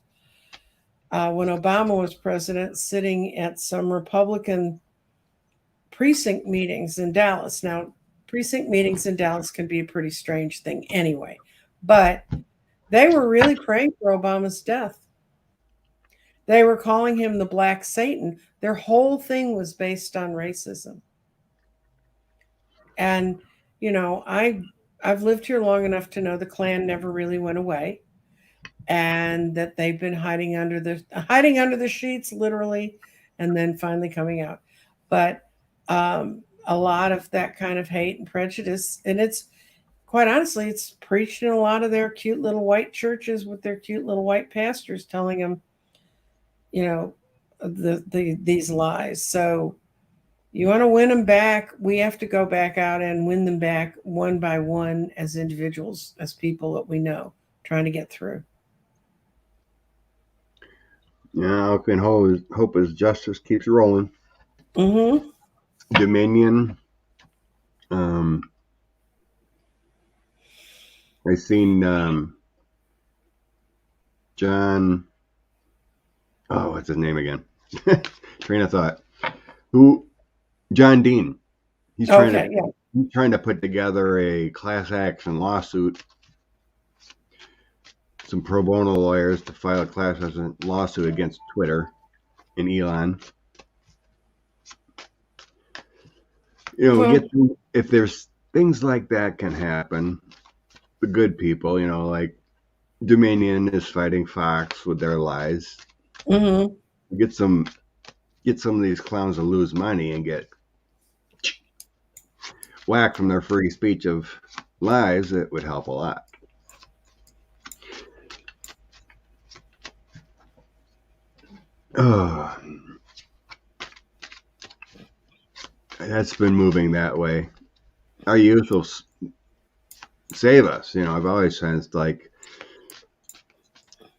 when Obama was president, sitting at some Republican precinct meetings in Dallas. Now, precinct meetings in Dallas can be a pretty strange thing anyway, but they were really praying for Obama's death. They were calling him the Black Satan. Their whole thing was based on racism. And I've lived here long enough to know the Klan never really went away, and that they've been hiding under the sheets, literally, and then finally coming out. But a lot of that kind of hate and prejudice, and it's quite honestly, it's preached in a lot of their cute little white churches with their cute little white pastors telling them, these lies. So you want to win them back, we have to go back out and win them back one by one as individuals, as people that we know, trying to get through. Yeah, I can hope as justice keeps rolling. Mm-hmm. Dominion. I seen John. Oh, what's his name again? Train of thought. John Dean. He's trying to put together a class action lawsuit. Some pro bono lawyers to file a class action lawsuit against Twitter and Elon. If there's things like that can happen, the good people, like Dominion is fighting Fox with their lies. Mm-hmm. Get some of these clowns to lose money and get whacked from their free speech of lies. It would help a lot. Oh, that's been moving that way. Our youth will save us. I've always sensed like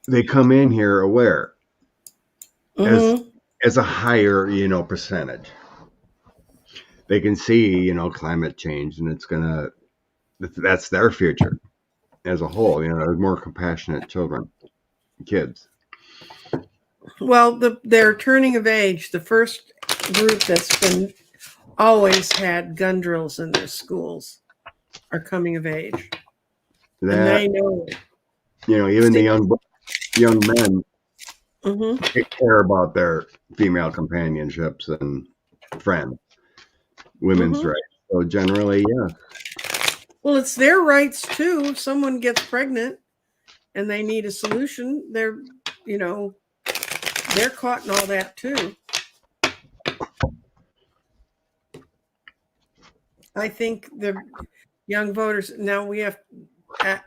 they come in here aware as a higher, percentage. They can see, climate change, and that's their future as a whole. There's more compassionate kids. Well, they're turning of age. The first group that's been always had gun drills in their schools are coming of age. And they know it. Even the young men care about their female companionships and friends, women's rights. So generally, yeah. Well, it's their rights too. If someone gets pregnant and they need a solution, they're, you know, they're caught in all that too. I think the young voters now we have,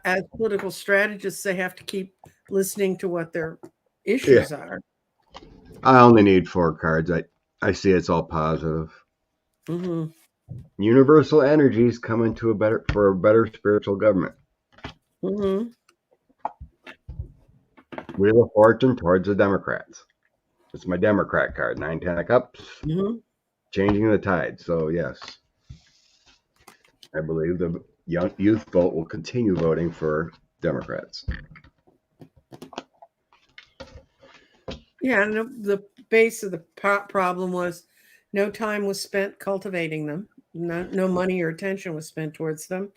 as political strategists, they have to keep listening to what their Yeah. issues are. I only need 4 cards. I see it's all positive. Mm-hmm. Universal energies coming to a better spiritual government. Mm-hmm. Wheel of Fortune towards the Democrats. It's my Democrat card. 9-10 of Cups. Mm-hmm. Changing the tide. So yes, I believe the young youth vote will continue voting for Democrats. Yeah, and the base of the problem was no time was spent cultivating them. No money or attention was spent towards them.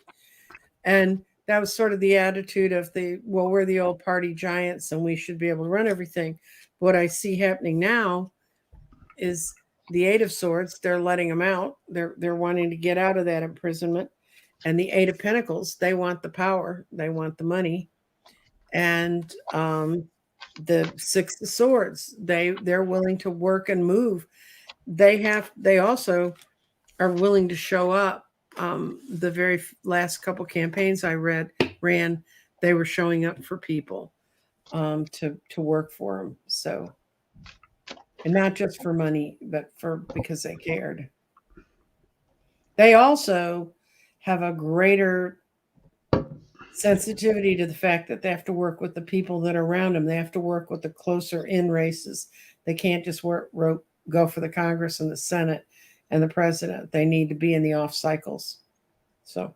And that was sort of the attitude of well, we're the old party giants and we should be able to run everything. What I see happening now is the Eight of Swords, they're letting them out. They're wanting to get out of that imprisonment. And the Eight of Pentacles, they want the power, they want the money. And the Six of Swords, they're willing to work and move. They also are willing to show up. The very last couple campaigns I ran, they were showing up for people to work for them. So, and not just for money, but because they cared. They also have a greater sensitivity to the fact that they have to work with the people that are around them. They have to work with the closer in races. They can't just go for the Congress and the Senate and the president. They need to be in the off cycles. So.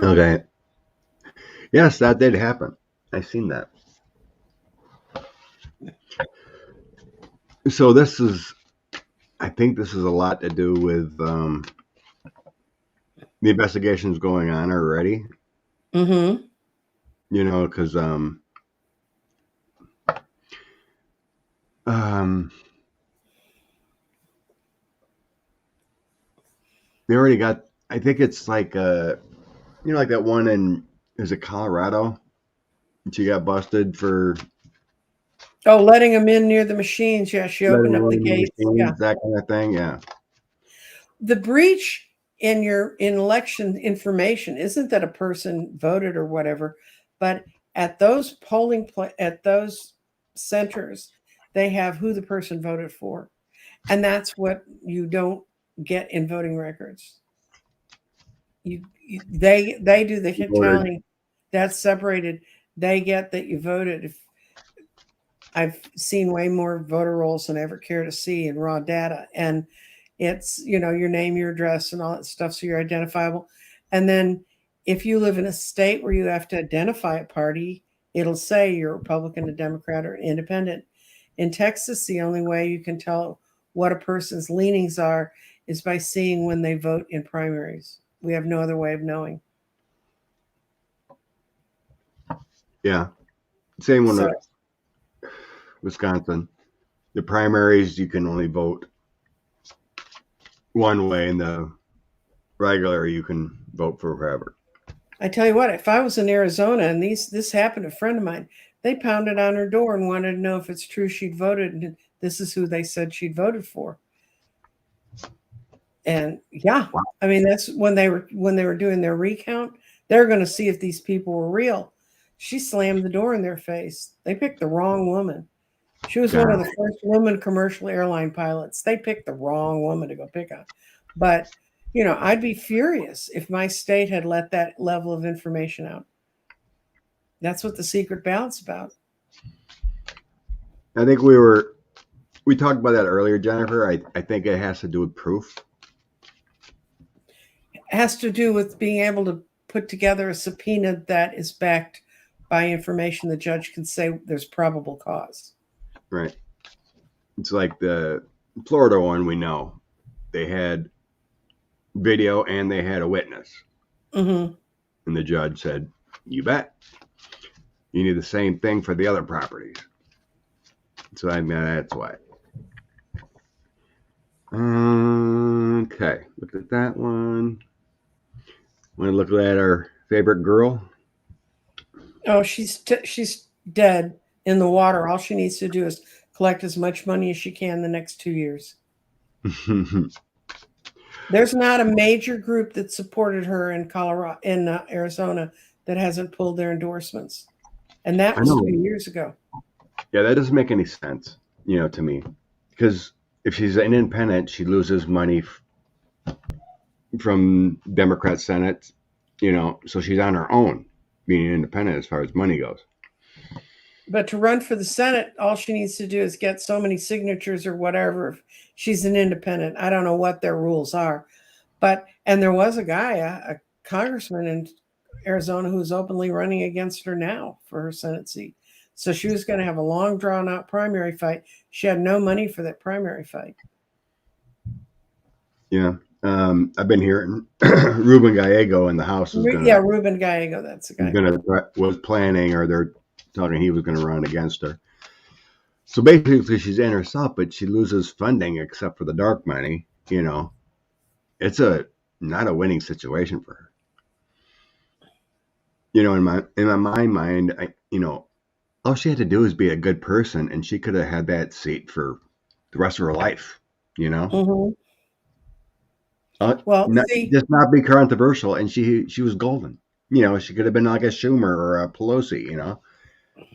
Okay. Yes, that did happen. I've seen that. So I think this is a lot to do with the investigations going on already. Mm-hmm. You know, because they already got. I think it's like like that one is it Colorado? She got busted for letting them in near the machines. Yeah, she opened up the gates. Yeah, that kind of thing. Yeah. The breach in election information isn't that a person voted or whatever, but at those at those centers, they have who the person voted for, and that's what you don't get in voting records. They do the counting. That's separated. They get that you voted. I've seen way more voter rolls than I ever care to see in raw data, and it's your name, your address, and all that stuff, so you're identifiable. And then if you live in a state where you have to identify a party, it'll say you're Republican, a Democrat, or Independent. In Texas, the only way you can tell what a person's leanings are is by seeing when they vote in primaries. We have no other way of knowing. Yeah. Same one with Wisconsin. The primaries, you can only vote one way, and the regular, you can vote for whoever. I tell you what, if I was in Arizona and this happened to a friend of mine, they pounded on her door and wanted to know if it's true she'd voted, and this is who they said she'd voted for. And yeah, I mean, that's when they were doing their recount. They're going to see if these people were real. She slammed the door in their face. They picked the wrong woman. She was one of the first women commercial airline pilots. They picked the wrong woman to go pick on. But, I'd be furious if my state had let that level of information out. That's what the secret ballot's about. I think we talked about that earlier, Jennifer. I think it has to do with proof. It has to do with being able to put together a subpoena that is backed by information the judge can say there's probable cause. Right. It's like the Florida one, we know. They had video and they had a witness. Mm-hmm. And the judge said, You bet. You need the same thing for the other properties. So I mean, that's why. Okay, look at that one. Want to look at our favorite girl? Oh, she's dead in the water. All she needs to do is collect as much money as she can the next 2 years. There's not a major group that supported her in Colorado, in Arizona, that hasn't pulled their endorsements, and that I was know. 2 years ago. Yeah, that doesn't make any sense, to me. Because if she's an independent, she loses money from Democrat Senate, so she's on her own, being independent as far as money goes. But to run for the Senate, all she needs to do is get so many signatures or whatever. If she's an independent, I don't know what their rules are, and there was a guy, a congressman in Arizona, who's openly running against her now for her Senate seat. So she was going to have a long, drawn out primary fight. She had no money for that primary fight. Yeah. I've been hearing Ruben Gallego in the House is going to. Yeah, Ruben Gallego, that's the guy. Was planning, or they're talking he was going to run against her. So basically, she's in herself, but she loses funding except for the dark money. It's not a winning situation for her. In my mind, all she had to do is be a good person, and she could have had that seat for the rest of her life. Mm-hmm. Well, just not be controversial, and she was golden. She could have been like a Schumer or a Pelosi.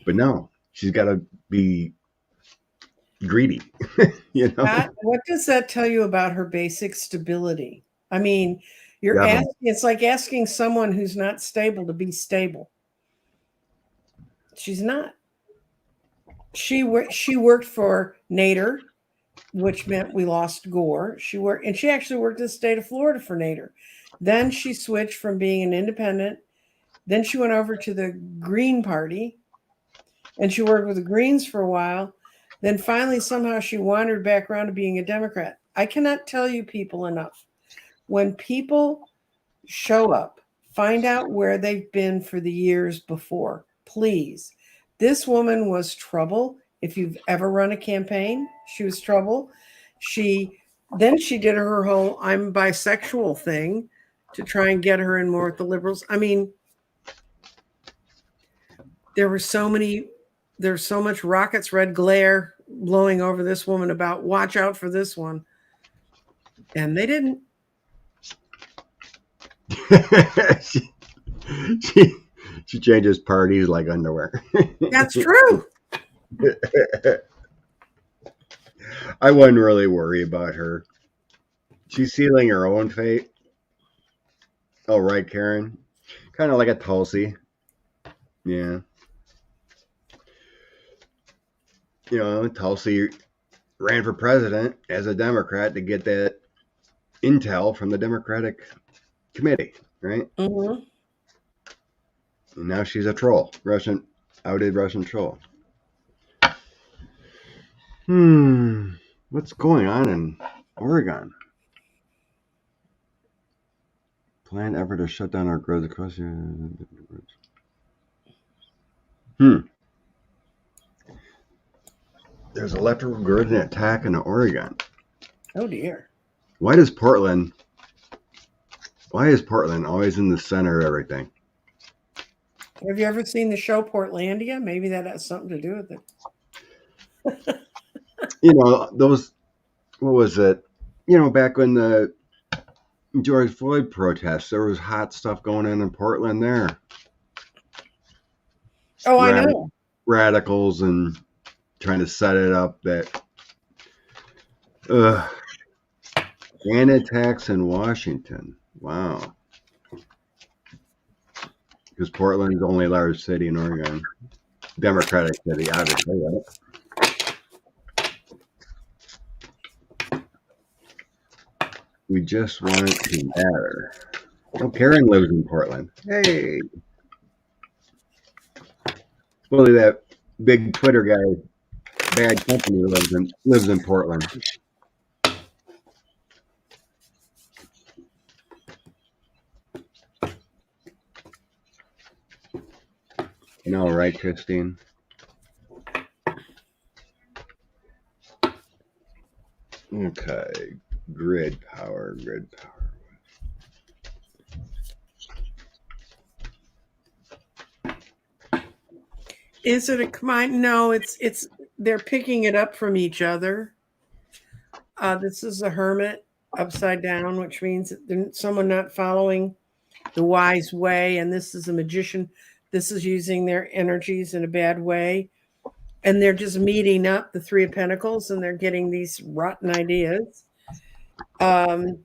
But no, she's got to be greedy. What does that tell you about her basic stability? I mean, it's like asking someone who's not stable to be stable. She's not. She worked for Nader, which meant we lost Gore. She actually worked in the state of Florida for Nader. Then she switched from being an independent. Then she went over to the Green Party, and she worked with the Greens for a while. Then finally, somehow she wandered back around to being a Democrat. I cannot tell you people enough. When people show up, find out where they've been for the years before, please. This woman was trouble. If you've ever run a campaign, she was trouble. Then she did her whole I'm bisexual thing to try and get her in more with the liberals. I mean, there's so much rockets red glare blowing over this woman about watch out for this one. And they didn't. she changes parties like underwear. That's true. I wouldn't really worry about her. She's sealing her own fate. Oh, right, Karen. Kind of like a Tulsi. Yeah. Tulsi ran for president as a Democrat to get that intel from the Democratic committee, right? Mm-hmm. And now she's a troll, outed Russian troll. What's going on in Oregon? Planned effort to shut down our growth across There's electrical grid and attack in Oregon. Oh dear. Why is Portland always in the center of everything? Have you ever seen the show Portlandia? Maybe that has something to do with it. What was it? Back when the George Floyd protests, there was hot stuff going on in Portland there. Oh, I know. Radicals and trying to set it up that and attacks in Washington. Wow. Because Portland is the only large city in Oregon. Democratic city, obviously, right? We just want it to matter. Oh, Karen lives in Portland. Hey. Supposedly that big Twitter guy, Bad Company, lives in Portland. No, right, Christine? Okay. Grid power, grid power. Is it a combined? No, it's they're picking it up from each other. This is a hermit upside down, which means someone not following the wise way, and this is a magician. This is using their energies in a bad way, and they're just meeting up the Three of Pentacles, and they're getting these rotten ideas. Um,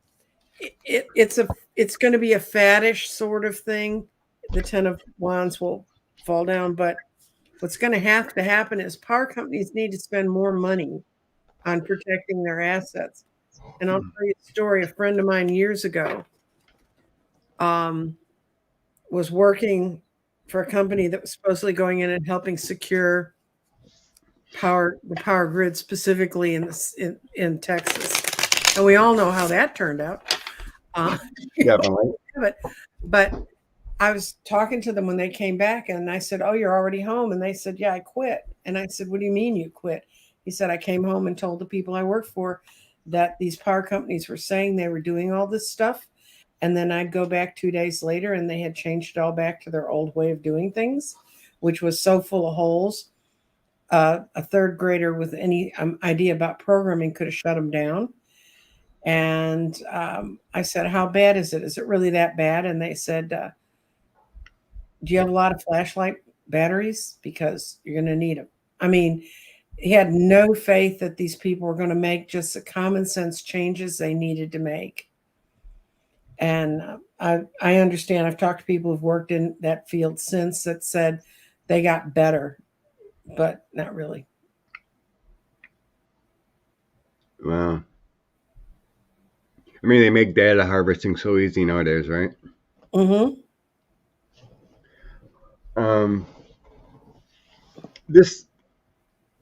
it's going to be a faddish sort of thing. The Ten of Wands will fall down, but what's going to have to happen is power companies need to spend more money on protecting their assets. And I'll tell you a story. A friend of mine years ago um, was working for a company that was supposedly going in and helping secure the power grid, specifically in Texas. And we all know how that turned out. Uh, Definitely. but I was talking to them when they came back, and I said, "Oh, you're already home?" And they said, "Yeah, I quit." And I said, "What do you mean you quit?" He said, "I came home and told the people I worked for that these power companies were saying they were doing all this stuff, and then I'd go back 2 days later, and they had changed it all back to their old way of doing things, which was so full of holes. A third grader with any idea about programming could have shut them down." And I said, "How bad is it? Is it really that bad?" And they said, "Do you have a lot of flashlight batteries? Because you're going to need them." I mean, he had no faith that these people were going to make just the common sense changes they needed to make. And I understand. I've talked to people who've worked in that field since that said they got better, but not really. Well, I mean, they make data harvesting so easy nowadays, right? Mm-hmm. Um, this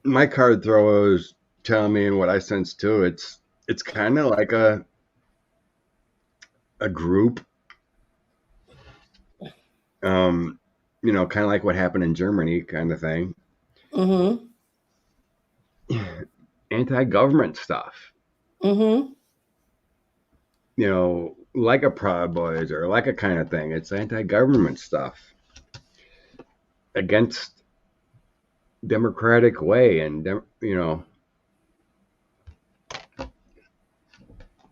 my card thrower is telling me, and what I sense too. It's kind of like a group. Um, kind of like what happened in Germany, kind of thing. Mm-hmm. Anti-government stuff. Mm-hmm. Like a Proud Boys or like a kind of thing. It's anti-government stuff against democratic way, and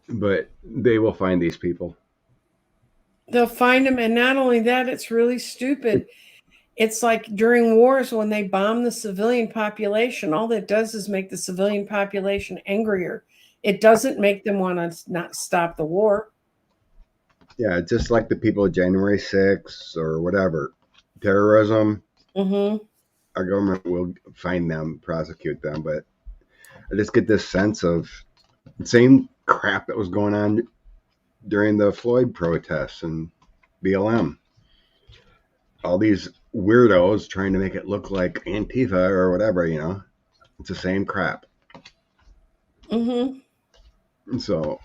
but they will find these people. They'll find them, and not only that, it's really stupid. It's like during wars when they bomb the civilian population, all that does is make the civilian population angrier. It doesn't make them want to not stop the war. Yeah, just like the people of January 6th or whatever, terrorism. Mm-hmm. Our government will find them, prosecute them, but I just get this sense of the same crap that was going on during the Floyd protests and BLM. All these weirdos trying to make it look like Antifa or whatever. It's the same crap. Mm-hmm. So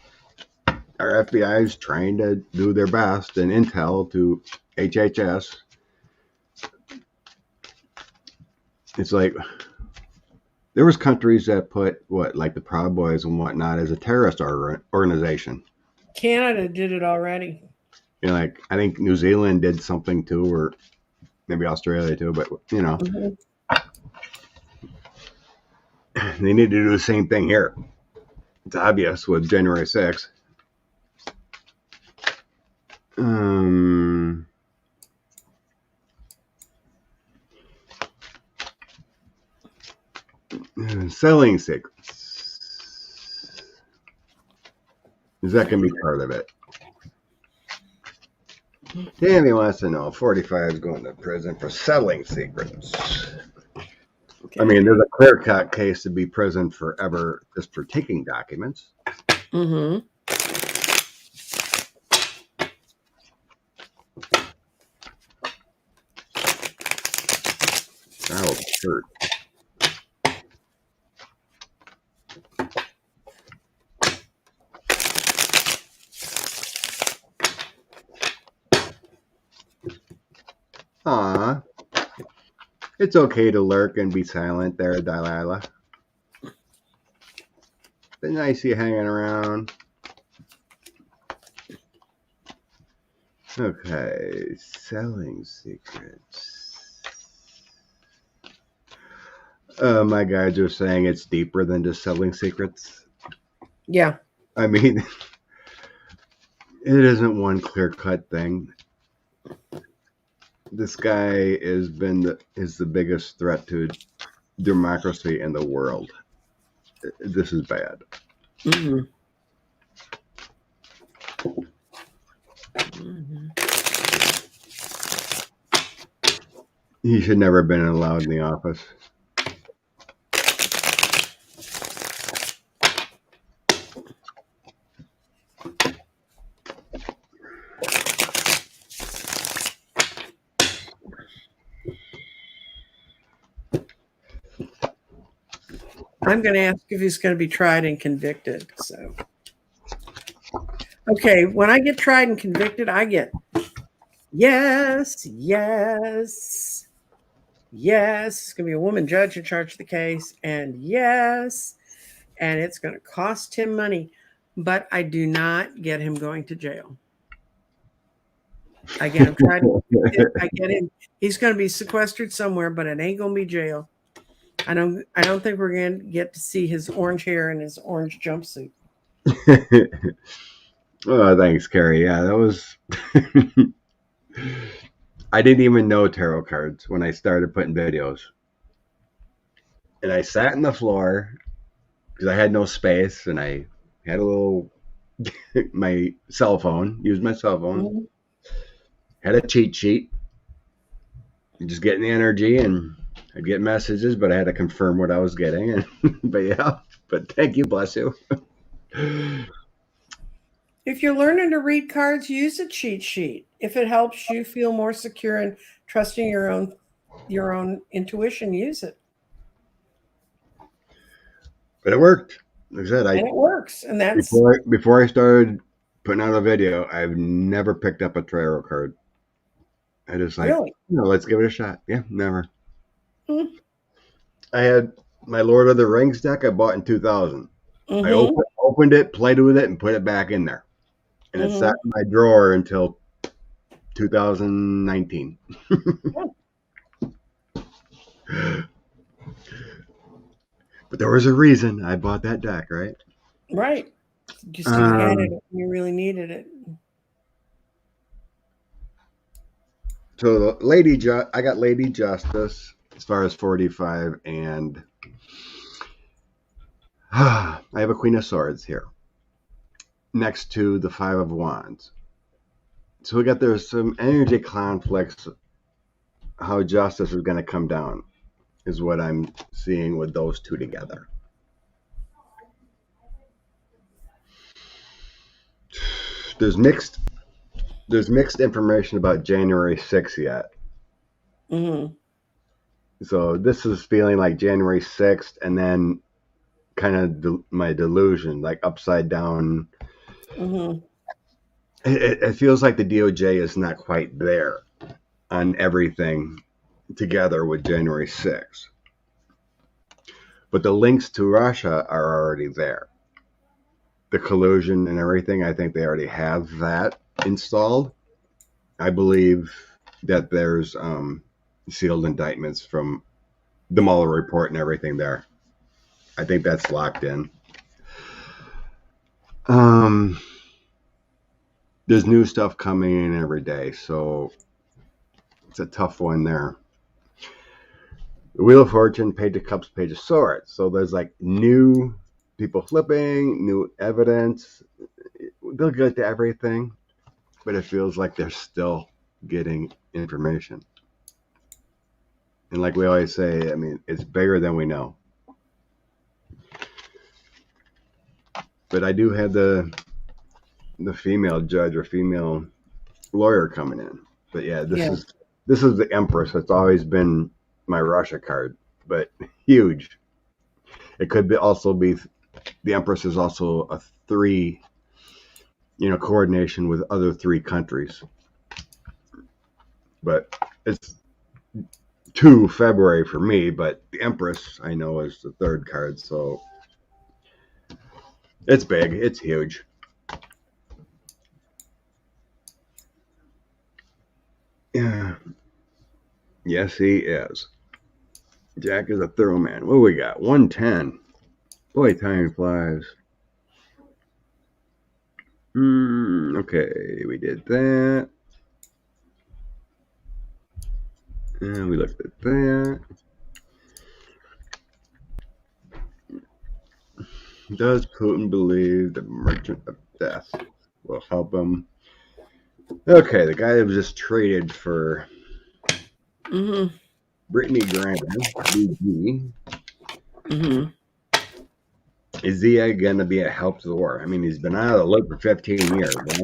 our FBI is trying to do their best, and intel to HHS. It's like there was countries that put like the Proud Boys and whatnot as a terrorist organization. Canada did it already. Like I think New Zealand did something too, or maybe Australia too. But Mm-hmm. they need to do the same thing here. It's obvious with January 6th. Selling secrets. Is that going to be part of it? Tammy wants to know 45 is going to prison for selling secrets. Okay. I mean, there's a clear-cut case to be prison forever just for taking documents. Mm-hmm. Oh, shirt. Aw. It's okay to lurk and be silent there, Delilah. It's nice you hanging around. Okay, selling secrets. My guys are saying it's deeper than just selling secrets. Yeah. I mean, it isn't one clear-cut thing. This guy is the biggest threat to democracy in the world. This is bad. Mm-hmm. Mm-hmm. He should never have been allowed in the office. I'm going to ask if he's going to be tried and convicted. So, okay, when I get tried and convicted, I get yes, yes, yes. It's going to be a woman judge in charge of the case, and yes, and it's going to cost him money, but I do not get him going to jail. I get him tried. I get him. He's going to be sequestered somewhere, but it ain't going to be jail. I don't think we're going to get to see his orange hair and his orange jumpsuit. Oh, thanks, Carrie. Yeah, that was. I didn't even know tarot cards when I started putting videos. And I sat on the floor because I had no space and I had a little, my cell phone, used my cell phone, Mm-hmm. had a cheat sheet, just getting the energy and I'd get messages, but I had to confirm what I was getting. But yeah, but thank you, bless you. If you're learning to read cards, use a cheat sheet. If it helps you feel more secure and trusting your own intuition, use it. But it worked. Like I said, And it works. And that's before I started putting out a video, I've never picked up a tarot card. I just really. let's give it a shot. Yeah, never. Mm-hmm. I had my Lord of the Rings deck I bought in 2000. I Mm-hmm. opened it, played with it, and put it back in there. And it sat in my drawer until 2019. But there was a reason I bought that deck, right? Right. Just you had it when you really needed it. So I got Lady Justice as far as 45, and I have a Queen of Swords here next to the Five of Wands. So there's some energy conflicts. How justice is going to come down is what I'm seeing with those two together. There's mixed information about January 6th yet. Mm-hmm. So this is feeling like January 6th, and then kind of my delusion, like upside down. Mm-hmm. It feels like the DOJ is not quite there on everything together with January 6th. But the links to Russia are already there. The collusion and everything, I think they already have that installed. I believe that there's sealed indictments from the Mueller report and everything there. I think that's locked in. There's new stuff coming in every day, so it's a tough one there. The Wheel of Fortune, Page of Cups, Page of Swords. So there's like new people flipping, new evidence. They'll get to everything, but it feels like they're still getting information. And like we always say, I mean, it's bigger than we know. But I do have the female judge or female lawyer coming in. But yeah, this is the Empress. It's always been my Russia card, but huge. It could also be the Empress is also a 3, coordination with other 3 countries. But it's 2 February for me, but the Empress I know is the third card, so it's big. It's huge. Yeah. Yes, he is. Jack is a thorough man. What do we got? 110. Boy, time flies. Okay, we did that. And we looked at that. Does Putin believe the merchant of death will help him? Okay, the guy that was just traded for Mm-hmm. Brittany Griner, BG, Mm-hmm. is he going to be a help to the war? I mean, he's been out of the loop for 15 years, right?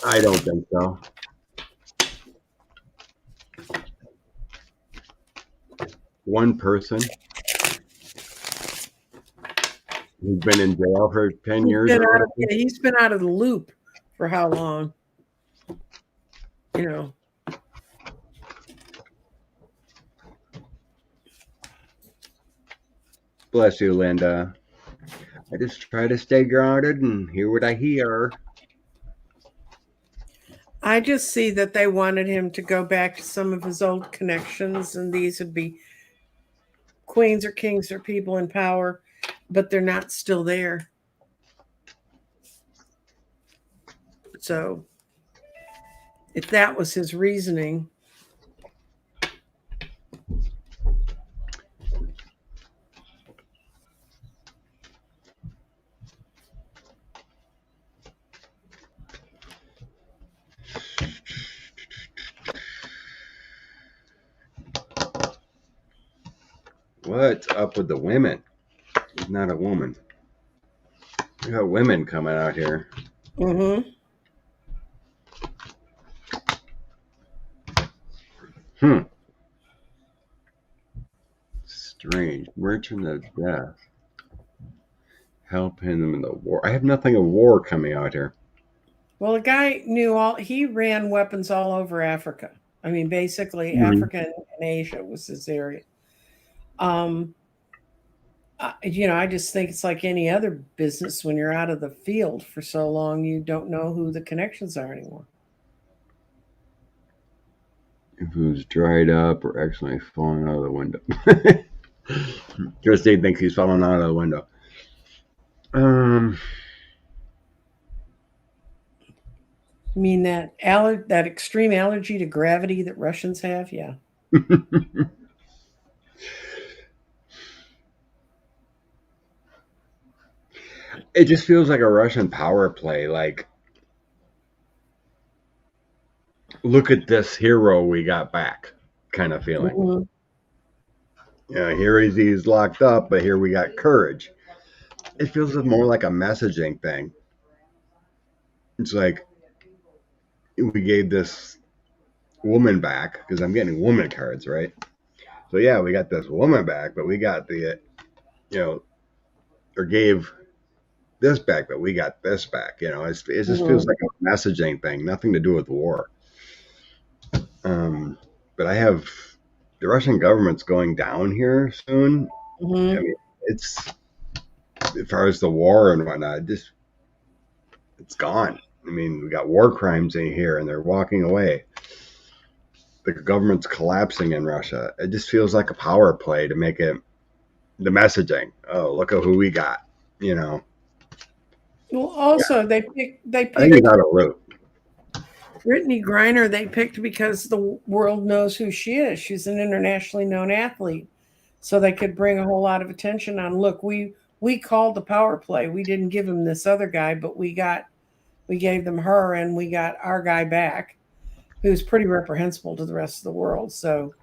I don't think so. One person who's been in jail for 10 years or whatever. He's been out of the loop for how long? You know. Bless you, Linda. I just try to stay grounded and hear what I hear. I just see that they wanted him to go back to some of his old connections, and these would be queens or kings or people in power, but they're not still there. So, if that was his reasoning, What's up with the women? He's not a woman. We got women coming out here. mm-hmm. Strange. Merchant of death. Helping them in the war. I have nothing of war coming out here. Well, the guy he ran weapons all over Africa. I mean, basically, Mm-hmm. Africa and Asia was his area. I just think it's like any other business when you're out of the field for so long, you don't know who the connections are anymore. If it was dried up or accidentally falling out of the window. Christine thinks he's falling out of the window. I mean that that extreme allergy to gravity that Russians have, yeah. It just feels like a Russian power play. Like, look at this hero we got back, kind of feeling. Mm-hmm. Here he's locked up, but here we got courage. It feels more like a messaging thing. It's like we gave this woman back because I'm getting woman cards, right? So yeah, we got this woman back, but we got or gave this back, but we got this back. It just feels like a messaging thing, nothing to do with war. But I have the Russian government's going down here soon. Mm-hmm. I mean, it's as far as the war and whatnot, it's gone. I mean, we got war crimes in here, and they're walking away. The government's collapsing in Russia. It just feels like a power play to make it the messaging. Oh, look at who we got. Well, also they picked I think it's out of route. Brittany Griner. They picked because the world knows who she is. She's an internationally known athlete, so they could bring a whole lot of attention on. Look, we called the power play. We didn't give him this other guy, but we gave them her, and we got our guy back, who's pretty reprehensible to the rest of the world. So,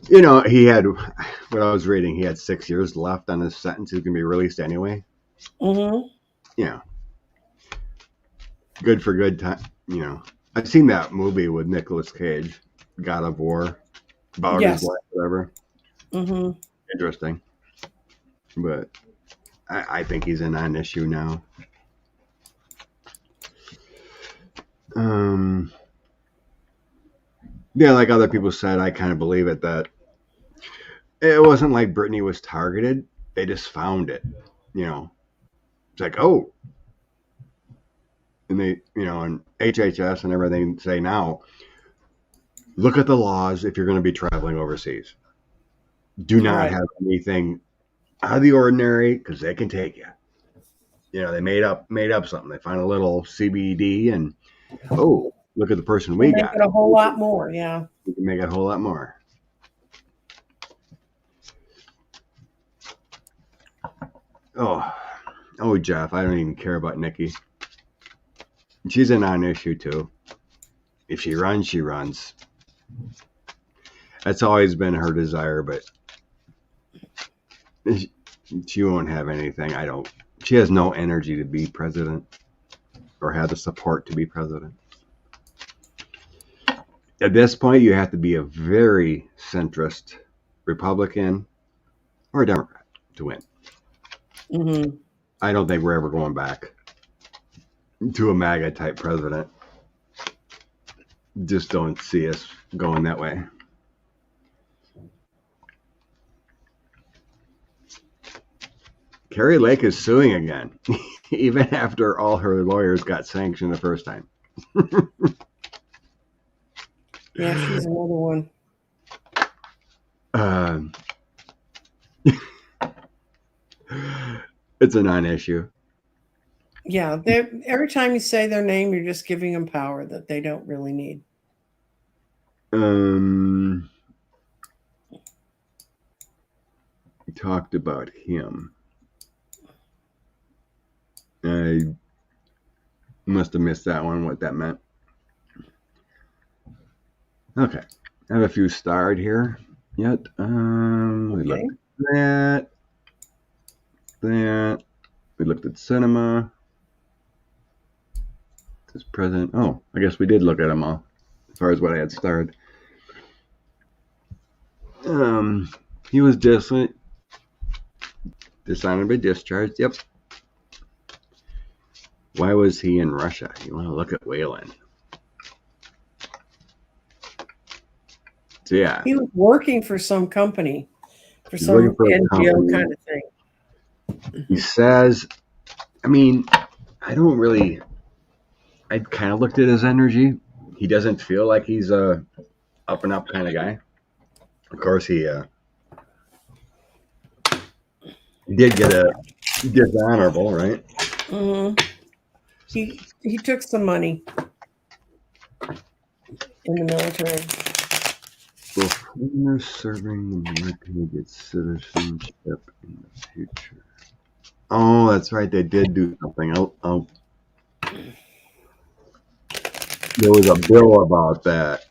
he had what I was reading. He had 6 years left on his sentence. He's gonna be released anyway. mm-hmm. Yeah, good for good time. I've seen that movie with Nicolas Cage, God of War, about his life, whatever. Mm-hmm. Interesting, but I think he's a non-issue now. Yeah, like other people said, I kind of believe it, that it wasn't like Brittany was targeted. They just found it. You know, it's like, oh, and they, and HHS and everything say now, look at the laws if you're going to be traveling overseas. Do not Right. have anything out of the ordinary because they can take you. They made up something. They find a little CBD and oh, look at the person We'll we make got. it a whole lot more. Yeah. We can make it a whole lot more. Oh, Jeff, I don't even care about Nikki. She's a non-issue too. If she runs, she runs. That's always been her desire, but she won't have anything. She has no energy to be president or have the support to be president. At this point, you have to be a very centrist Republican or a Democrat to win. Mm-hmm. I don't think we're ever going back to a MAGA type president. Just don't see us going that way. Carrie Lake is suing again, even after all her lawyers got sanctioned the first time. Yeah, she's another one. It's a non-issue. Yeah, every time you say their name, you're just giving them power that they don't really need. We talked about him. I must have missed that one, what that meant. Okay. I have a few starred here yet. We looked at that. We looked at cinema. This present. Oh, I guess we did look at them all, as far as what I had starred. He was dishonorably discharged. Yep. Why was he in Russia? You want to look at Whalen. So yeah, He was working for some company, for he's some working for a NGO company. kind of thing. He says, I mean, I kind of looked at his energy. He doesn't feel like he's a up and up kind of guy. Of course, he did get a dishonorable, right? Mm-hmm. He took some money in the military. Will foreigners serving the military get citizenship in the future? Oh, that's right. They did do something. There was a bill about that.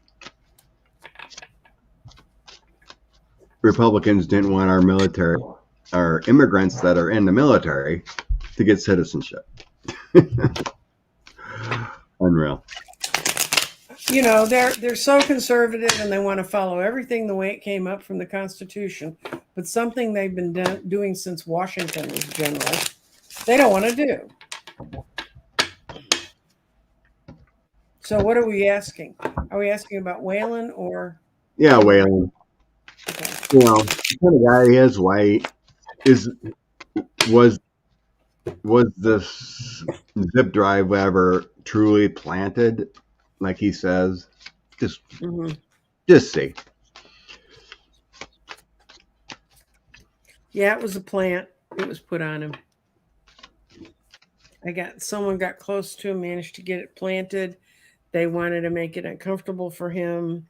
Republicans didn't want our immigrants that are in the military to get citizenship. Unreal. They're so conservative and they want to follow everything the way it came up from the Constitution, but something they've been doing since Washington was general, they don't want to do. So what are we asking? Are we asking about Whalen or? Yeah, Whalen. Okay. The kind of guy he is. Why was this zip drive ever truly planted, like he says? Just see. Yeah, it was a plant. It was put on him. Someone got close to him, managed to get it planted. They wanted to make it uncomfortable for him.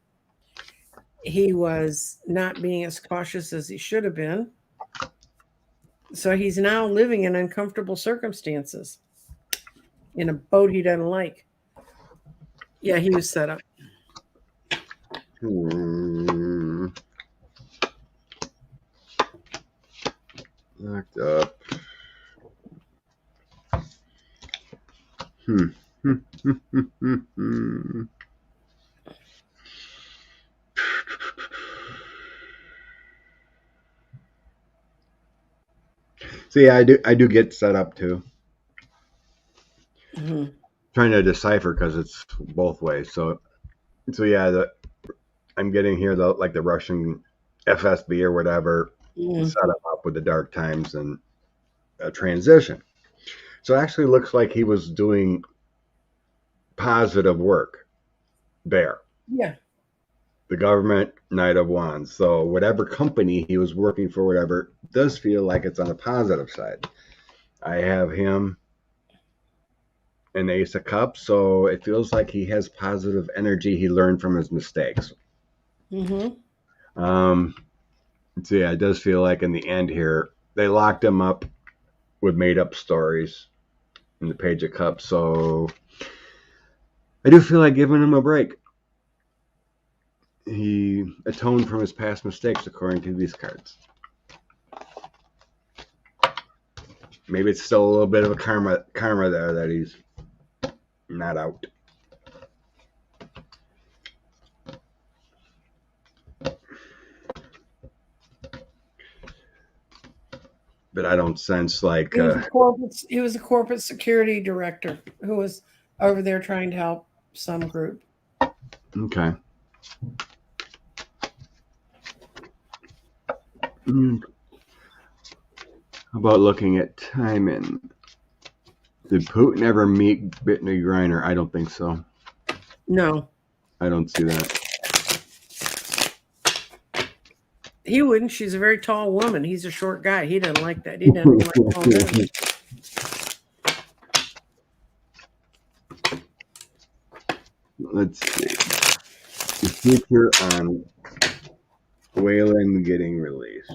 He was not being as cautious as he should have been. So he's now living in uncomfortable circumstances in a boat he doesn't like. Yeah, he was set up. Locked up. So yeah, I do get set up too. Hmm. Trying to decipher because it's both ways. So yeah, I'm getting here the Russian FSB or whatever Hmm. set him up with the dark times and a transition. So it actually looks like he was doing positive work there. Yeah. The government, Knight of Wands. So whatever company he was working for, whatever, does feel like it's on the positive side. I have him an Ace of Cups, so it feels like he has positive energy. He learned from his mistakes. Hmm. Um, so yeah, it does feel like in the end here they locked him up with made up stories in the Page of Cups. So I do feel like giving him a break. He atoned from his past mistakes, according to these cards. Maybe it's still a little bit of a karma there that he's not out. But I don't sense like He was a corporate security director who was over there trying to help some group. okay. Mm, how about looking at timing? Did Putin ever meet Brittany Griner? I don't think so. No, I don't see that. he wouldn't. She's a very tall woman. He's a short guy. He doesn't like that. He doesn't like tall men. Let's see. The future on Whalen getting released.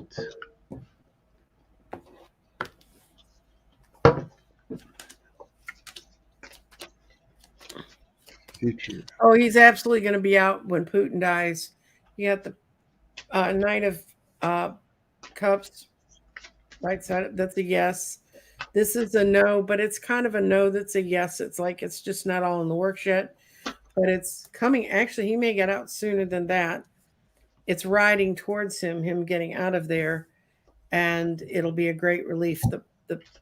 Future. Oh, he's absolutely going to be out when Putin dies. You got the Knight of uh, Cups right side. That's a yes. This is a no, but it's kind of a no that's a yes. It's like it's just not all in the works yet, but it's coming. Actually, he may get out sooner than that. It's riding towards him getting out of there, and it'll be a great relief. The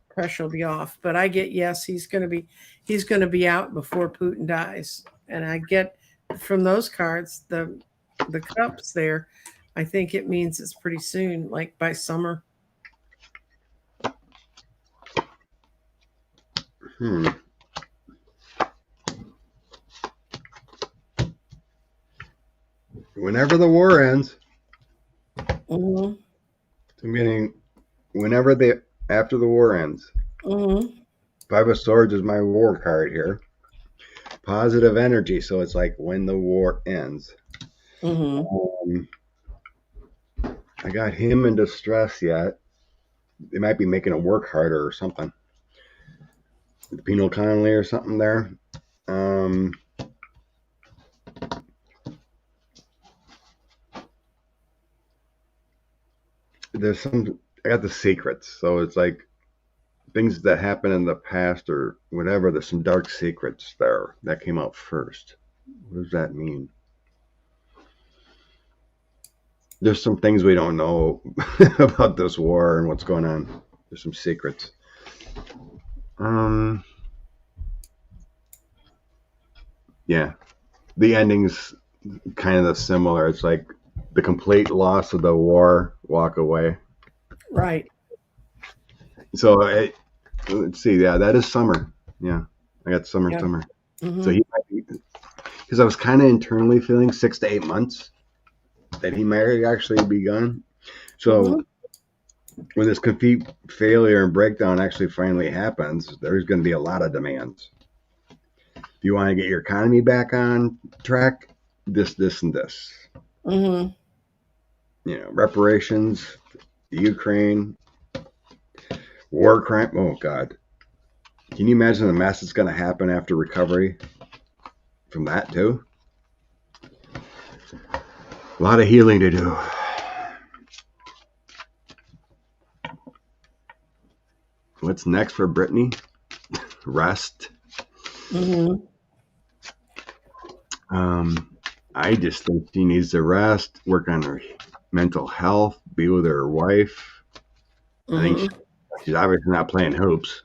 pressure will be off. But I get yes, he's going to be out before Putin dies, and I get from those cards the cups there. I think it means it's pretty soon, like by summer. Hmm. Whenever the war ends, Hmm. I'm getting whenever the after the war ends. Hmm. Five of Swords is my war card here. Positive energy, so it's like when the war ends. Hmm. Um, I got him in distress yet. They might be making it work harder or something. Penal Conley or something there. Um, there's some. I got the secrets, so it's like things that happened in the past or whatever. There's some dark secrets there that came out first. What does that mean? There's some things we don't know about this war and what's going on. There's some secrets. Um, yeah, the ending's kind of similar. It's like the complete loss of the war, walk away. Right. So let's see. Yeah, that is summer. Yeah, I got summer, Yeah. summer. So Hmm. he might be because I was kind of internally feeling 6 to 8 months that he might actually be gone. So Hmm. when this complete failure and breakdown actually finally happens, there's going to be a lot of demands. If you want to get your economy back on track, this, and this. Hmm. Reparations, Ukraine, war crime. Oh God, can you imagine the mess that's going to happen after recovery from that too? A lot of healing to do. What's next for Brittany? Rest. Hmm. Um, I just think she needs to rest, work on her mental health, be with her wife. I think Hmm. She's obviously not playing hoops.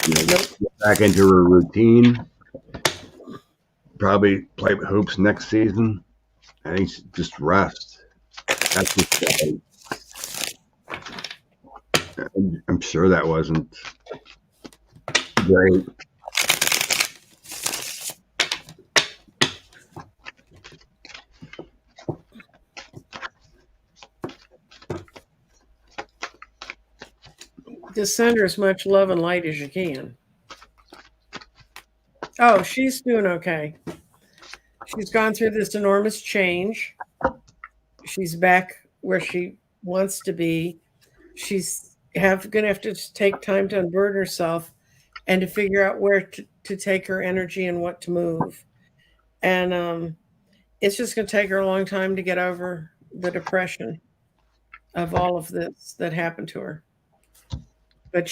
Nope. Get back into her routine. Probably play hoops next season. I think just rest. That's just, I'm sure that wasn't great. Just send her as much love and light as you can. Oh, she's doing okay. She's gone through this enormous change. She's back where she wants to be. She's going to have to take time to unburden herself and to figure out where to take her energy and what to move. And it's just going to take her a long time to get over the depression of all of this that happened to her. But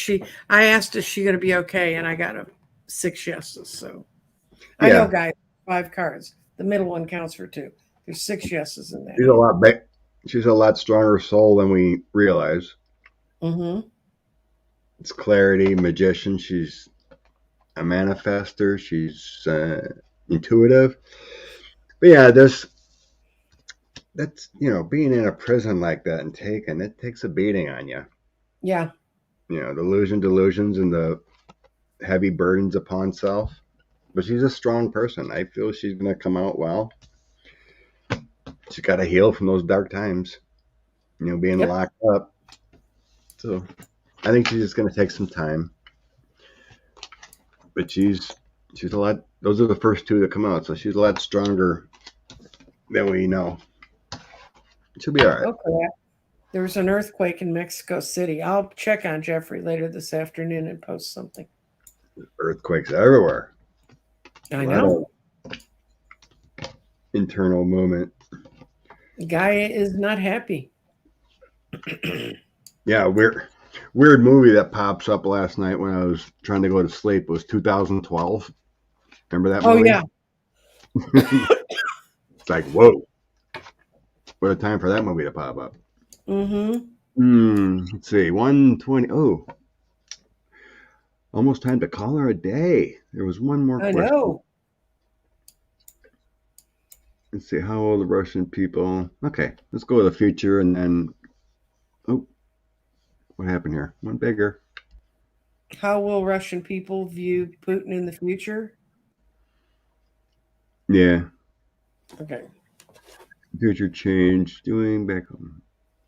I asked, is she going to be okay? And I got 6 yeses. So I know, Yeah, guys, 5 cards. The middle one counts for 2. There's 6 yeses in that. she's a lot she's a lot stronger soul than we realize. Mm-hmm. It's clarity, magician. She's a manifester. She's intuitive. But yeah, that's being in a prison like that and it takes a beating on you. Yeah. The delusions, and the heavy burdens upon self. But she's a strong person. I feel she's gonna come out well. She's got to heal from those dark times. Being locked up. So I think she's just gonna take some time. But she's a lot. Those are the first 2 that come out, so she's a lot stronger than we know. She'll be all right. Okay. There was an earthquake in Mexico City. I'll check on Jeffrey later this afternoon and post something. Earthquakes everywhere. I know. Internal movement. The guy is not happy. Yeah, weird movie that pops up last night when I was trying to go to sleep. It was 2012. Remember that movie? Oh, yeah. It's like, whoa. What a time for that movie to pop up. Mm-hmm. Let's see. 120. Oh. Almost time to call her a day. There was one more question. I know. Let's see. How old the Russian people? Okay. Let's go to the future and then. Oh. What happened here? One bigger. How will Russian people view Putin in the future? Yeah. Okay. Future change. Doing back home.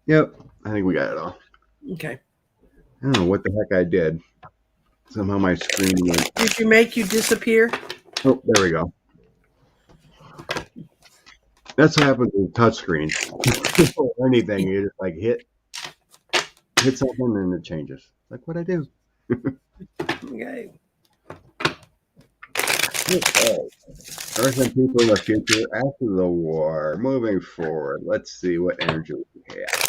Yep. I think we got it all. Okay. I don't know what the heck I did. Somehow my screen went. Did you make you disappear? Oh, there we go. That's what happens with touchscreens. Anything, you just like hit something and it changes. Like what I do. Okay. Earth and people in the future after the war. Moving forward. Let's see what energy we have.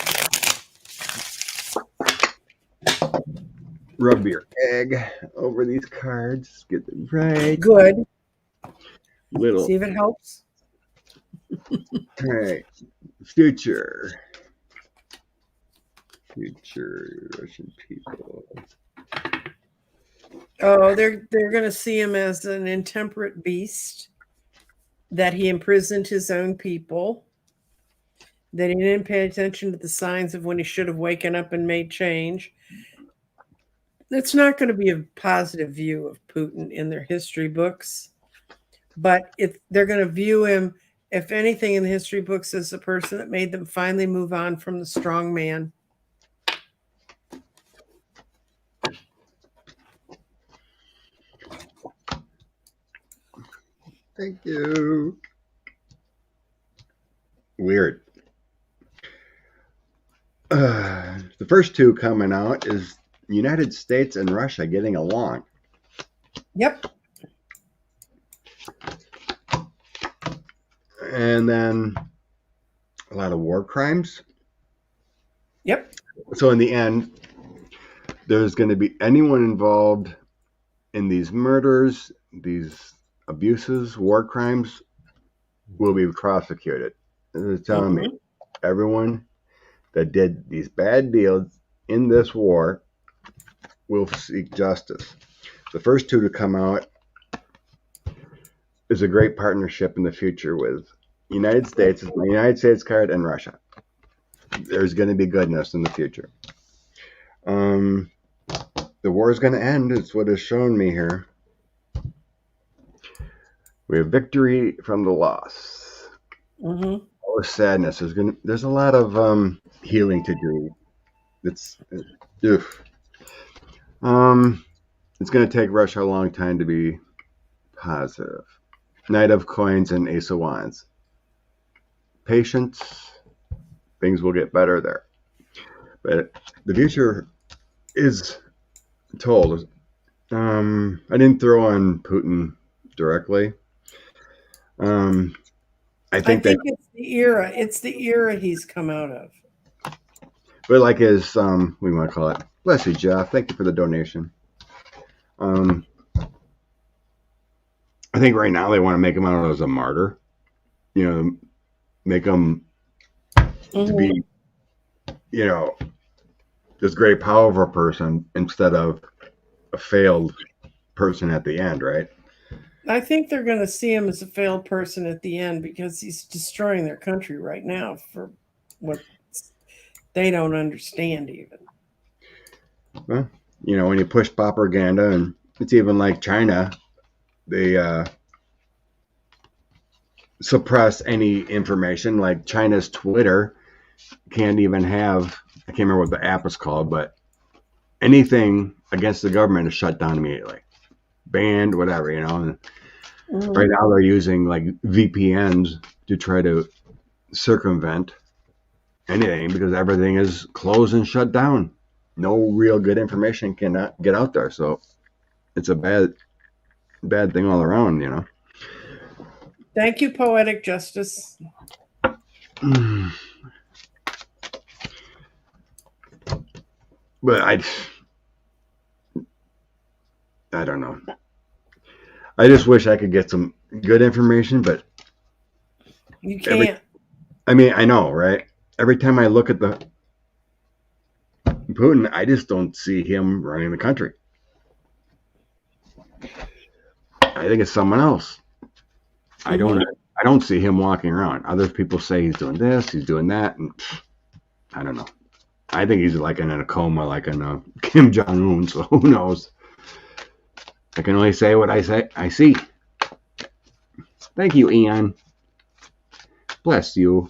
Rub your egg over these cards. Get them right. Good. Little. See if it helps. All right. Future Russian people. Oh, they're going to see him as an intemperate beast, that he imprisoned his own people, that he didn't pay attention to the signs of when he should have waken up and made change. It's not going to be a positive view of Putin in their history books, but they're going to view him, if anything, in the history books as a person that made them finally move on from the strong man. Thank you. Weird. The first 2 coming out is United States and Russia getting along. Yep. And then a lot of war crimes. Yep. So in the end, there's going to be anyone involved in these murders, these abuses, war crimes will be prosecuted. They're telling me everyone that did these bad deals in this war will seek justice. The first two to come out is a great partnership in the future with United States, my United States card, and Russia. There's going to be goodness in the future. The war is going to end. It's what is shown me here. We have victory from the loss. Mm-hmm. All the sadness. There's a lot of healing to do. It's going to take Russia a long time to be positive. Knight of Coins and Ace of Wands. Patience. Things will get better there. But the future is told. I didn't throw on Putin directly. I think it's the era. It's the era he's come out of. But like his, we want to call it. Bless you, Jeff. Thank you for the donation. I think right now they want to make him out as a martyr. You know, make him to be, you know, this great powerful person instead of a failed person at the end, right? I think they're going to see him as a failed person at the end because he's destroying their country right now for what they don't understand even. Well, you know, when you push propaganda, and it's even like China, they suppress any information. Like China's Twitter can't even have, I can't remember what the app is called, but anything against the government is shut down immediately. Banned, whatever, you know. Right now they're using like VPNs to try to circumvent anything because everything is closed and shut down. No real good information cannot get out there. So it's a bad thing all around, you know. Thank you, Poetic Justice. But I don't know. I just wish I could get some good information, but you can't. I mean, I know, right? Every time I look at the Putin, I just don't see him running the country. I think it's someone else. I don't see him walking around. Other people say he's doing this, he's doing that, and I don't know. I think he's like in a coma, like in Kim Jong-un. So who knows? I can only say what I see. Thank you, Ian. Bless you.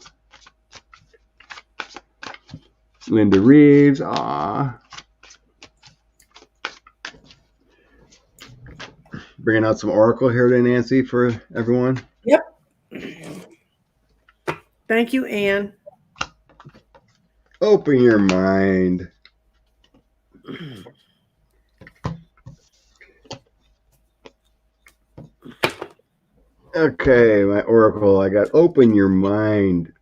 Linda Reeves. Aw. Bringing out some Oracle here today, Nancy, for everyone. Yep. Thank you, Anne. Open your mind. Okay, my Oracle. I got open your mind.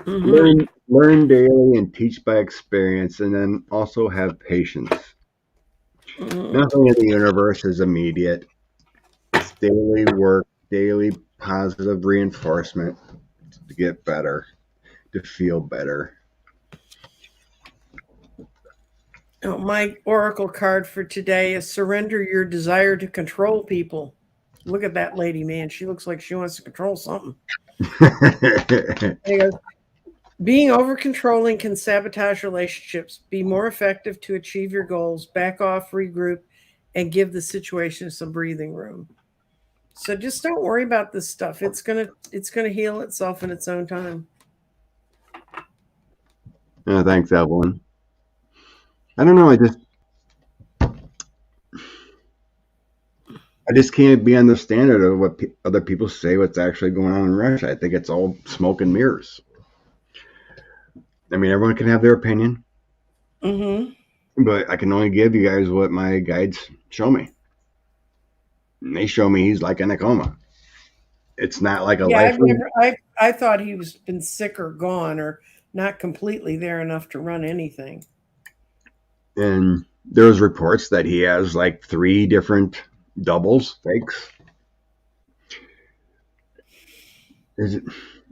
Learn daily and teach by experience, and then also have patience. Nothing in the universe is immediate. It's daily work, daily positive reinforcement to get better, to feel better. Oh, my Oracle card for today is surrender your desire to control people. Look at that lady, man. She looks like she wants to control something. Being over controlling can sabotage relationships. Be more effective to achieve your goals. Back off, regroup, and give the situation some breathing room. So just don't worry about this stuff. It's gonna heal itself in its own time. Thanks, Evelyn. I don't know. I just can't be on the standard of what other people say what's actually going on in Russia. I think it's all smoke and mirrors. I mean, everyone can have their opinion. But I can only give you guys what my guides show me. And they show me he's like in a coma. It's not like a life. I thought he was been sick or gone or not completely there enough to run anything. And there's reports that he has like 3 different doubles, fakes.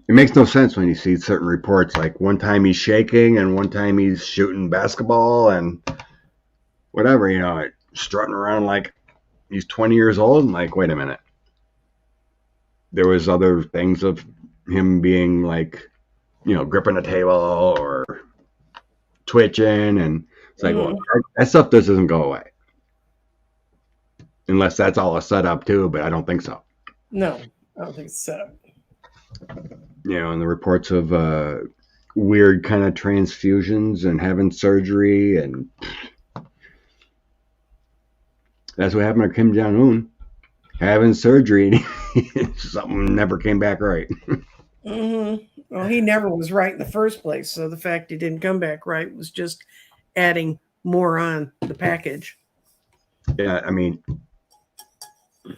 It makes no sense when you see certain reports. Like one time he's shaking, and one time he's shooting basketball, and whatever. Strutting around like he's 20 years old. And like, wait a minute. There was other things of him being like, gripping a table or twitching, and it's like, well, Mhm. that stuff doesn't go away unless that's all a setup too. But I don't think so. No, I don't think it's set up. And the reports of weird kind of transfusions and having surgery, and that's what happened to Kim Jong Un, having surgery, and something never came back right. Well, he never was right in the first place, so the fact he didn't come back right was just adding more on the package. Yeah, I mean,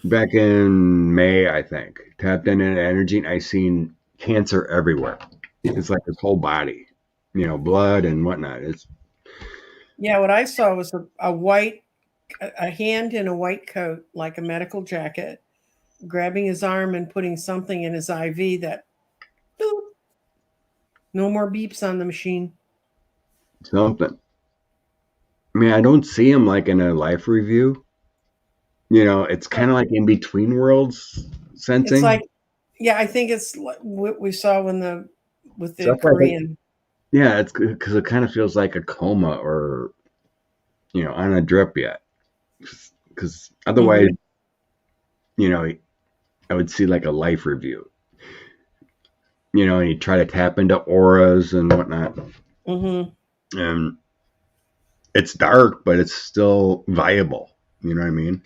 back in May, I think, tapped into energy, and I seen cancer everywhere. It's like his whole body, blood and whatnot. It's Yeah, what I saw was a hand in a white coat, like a medical jacket, grabbing his arm and putting something in his IV that, boop, no more beeps on the machine. something. I mean, I don't see him like in a life review. It's kind of like in between worlds It's sensing. like, yeah, I think it's what we saw with the Stuff like that. Korean. Yeah, it's because it kind of feels like a coma or, on a drip yet. Because otherwise, Hmm. I would see like a life review, and you try to tap into auras and whatnot. Hmm. And it's dark, but it's still viable. You know what I mean?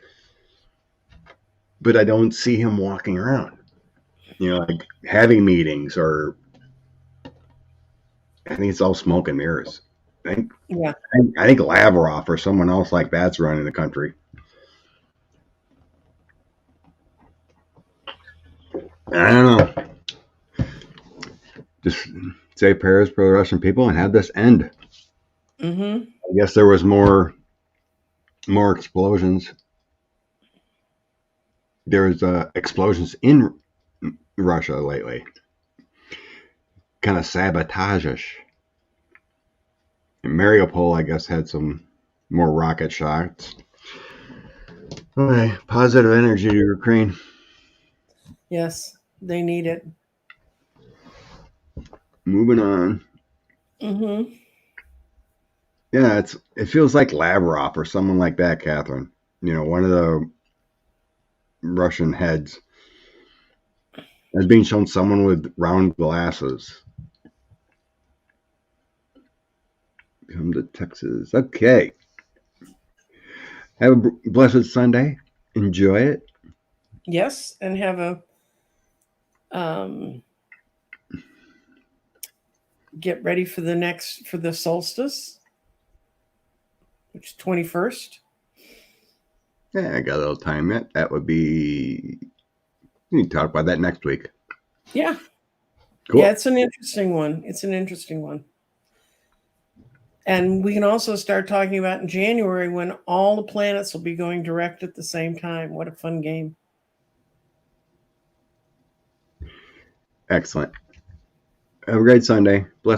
But I don't see him walking around, like having meetings, or I think it's all smoke and mirrors. I think Yeah. I think Lavrov or someone else like that's running the country. I don't know. Just say prayers for the Russian people and have this end. Hmm. I guess there was more explosions. There was explosions in Russia lately, kind of sabotage-ish. And Mariupol, I guess, had some more rocket shots. Okay, positive energy to Ukraine. Yes, they need it. Moving on. Hmm. Yeah, it feels like Lavrov or someone like that, Catherine. One of the Russian heads is being shown someone with round glasses. Come to Texas. Okay. Have a blessed Sunday. Enjoy it. Yes, and have a um, get ready for the solstice, which is 21st. Yeah, I got a little time yet. That would be. We can talk about that next week. Yeah, yeah, Cool. it's an interesting one. It's an interesting one. And we can also start talking about in January when all the planets will be going direct at the same time. What a fun game. Excellent. Have a great Sunday. Blessed.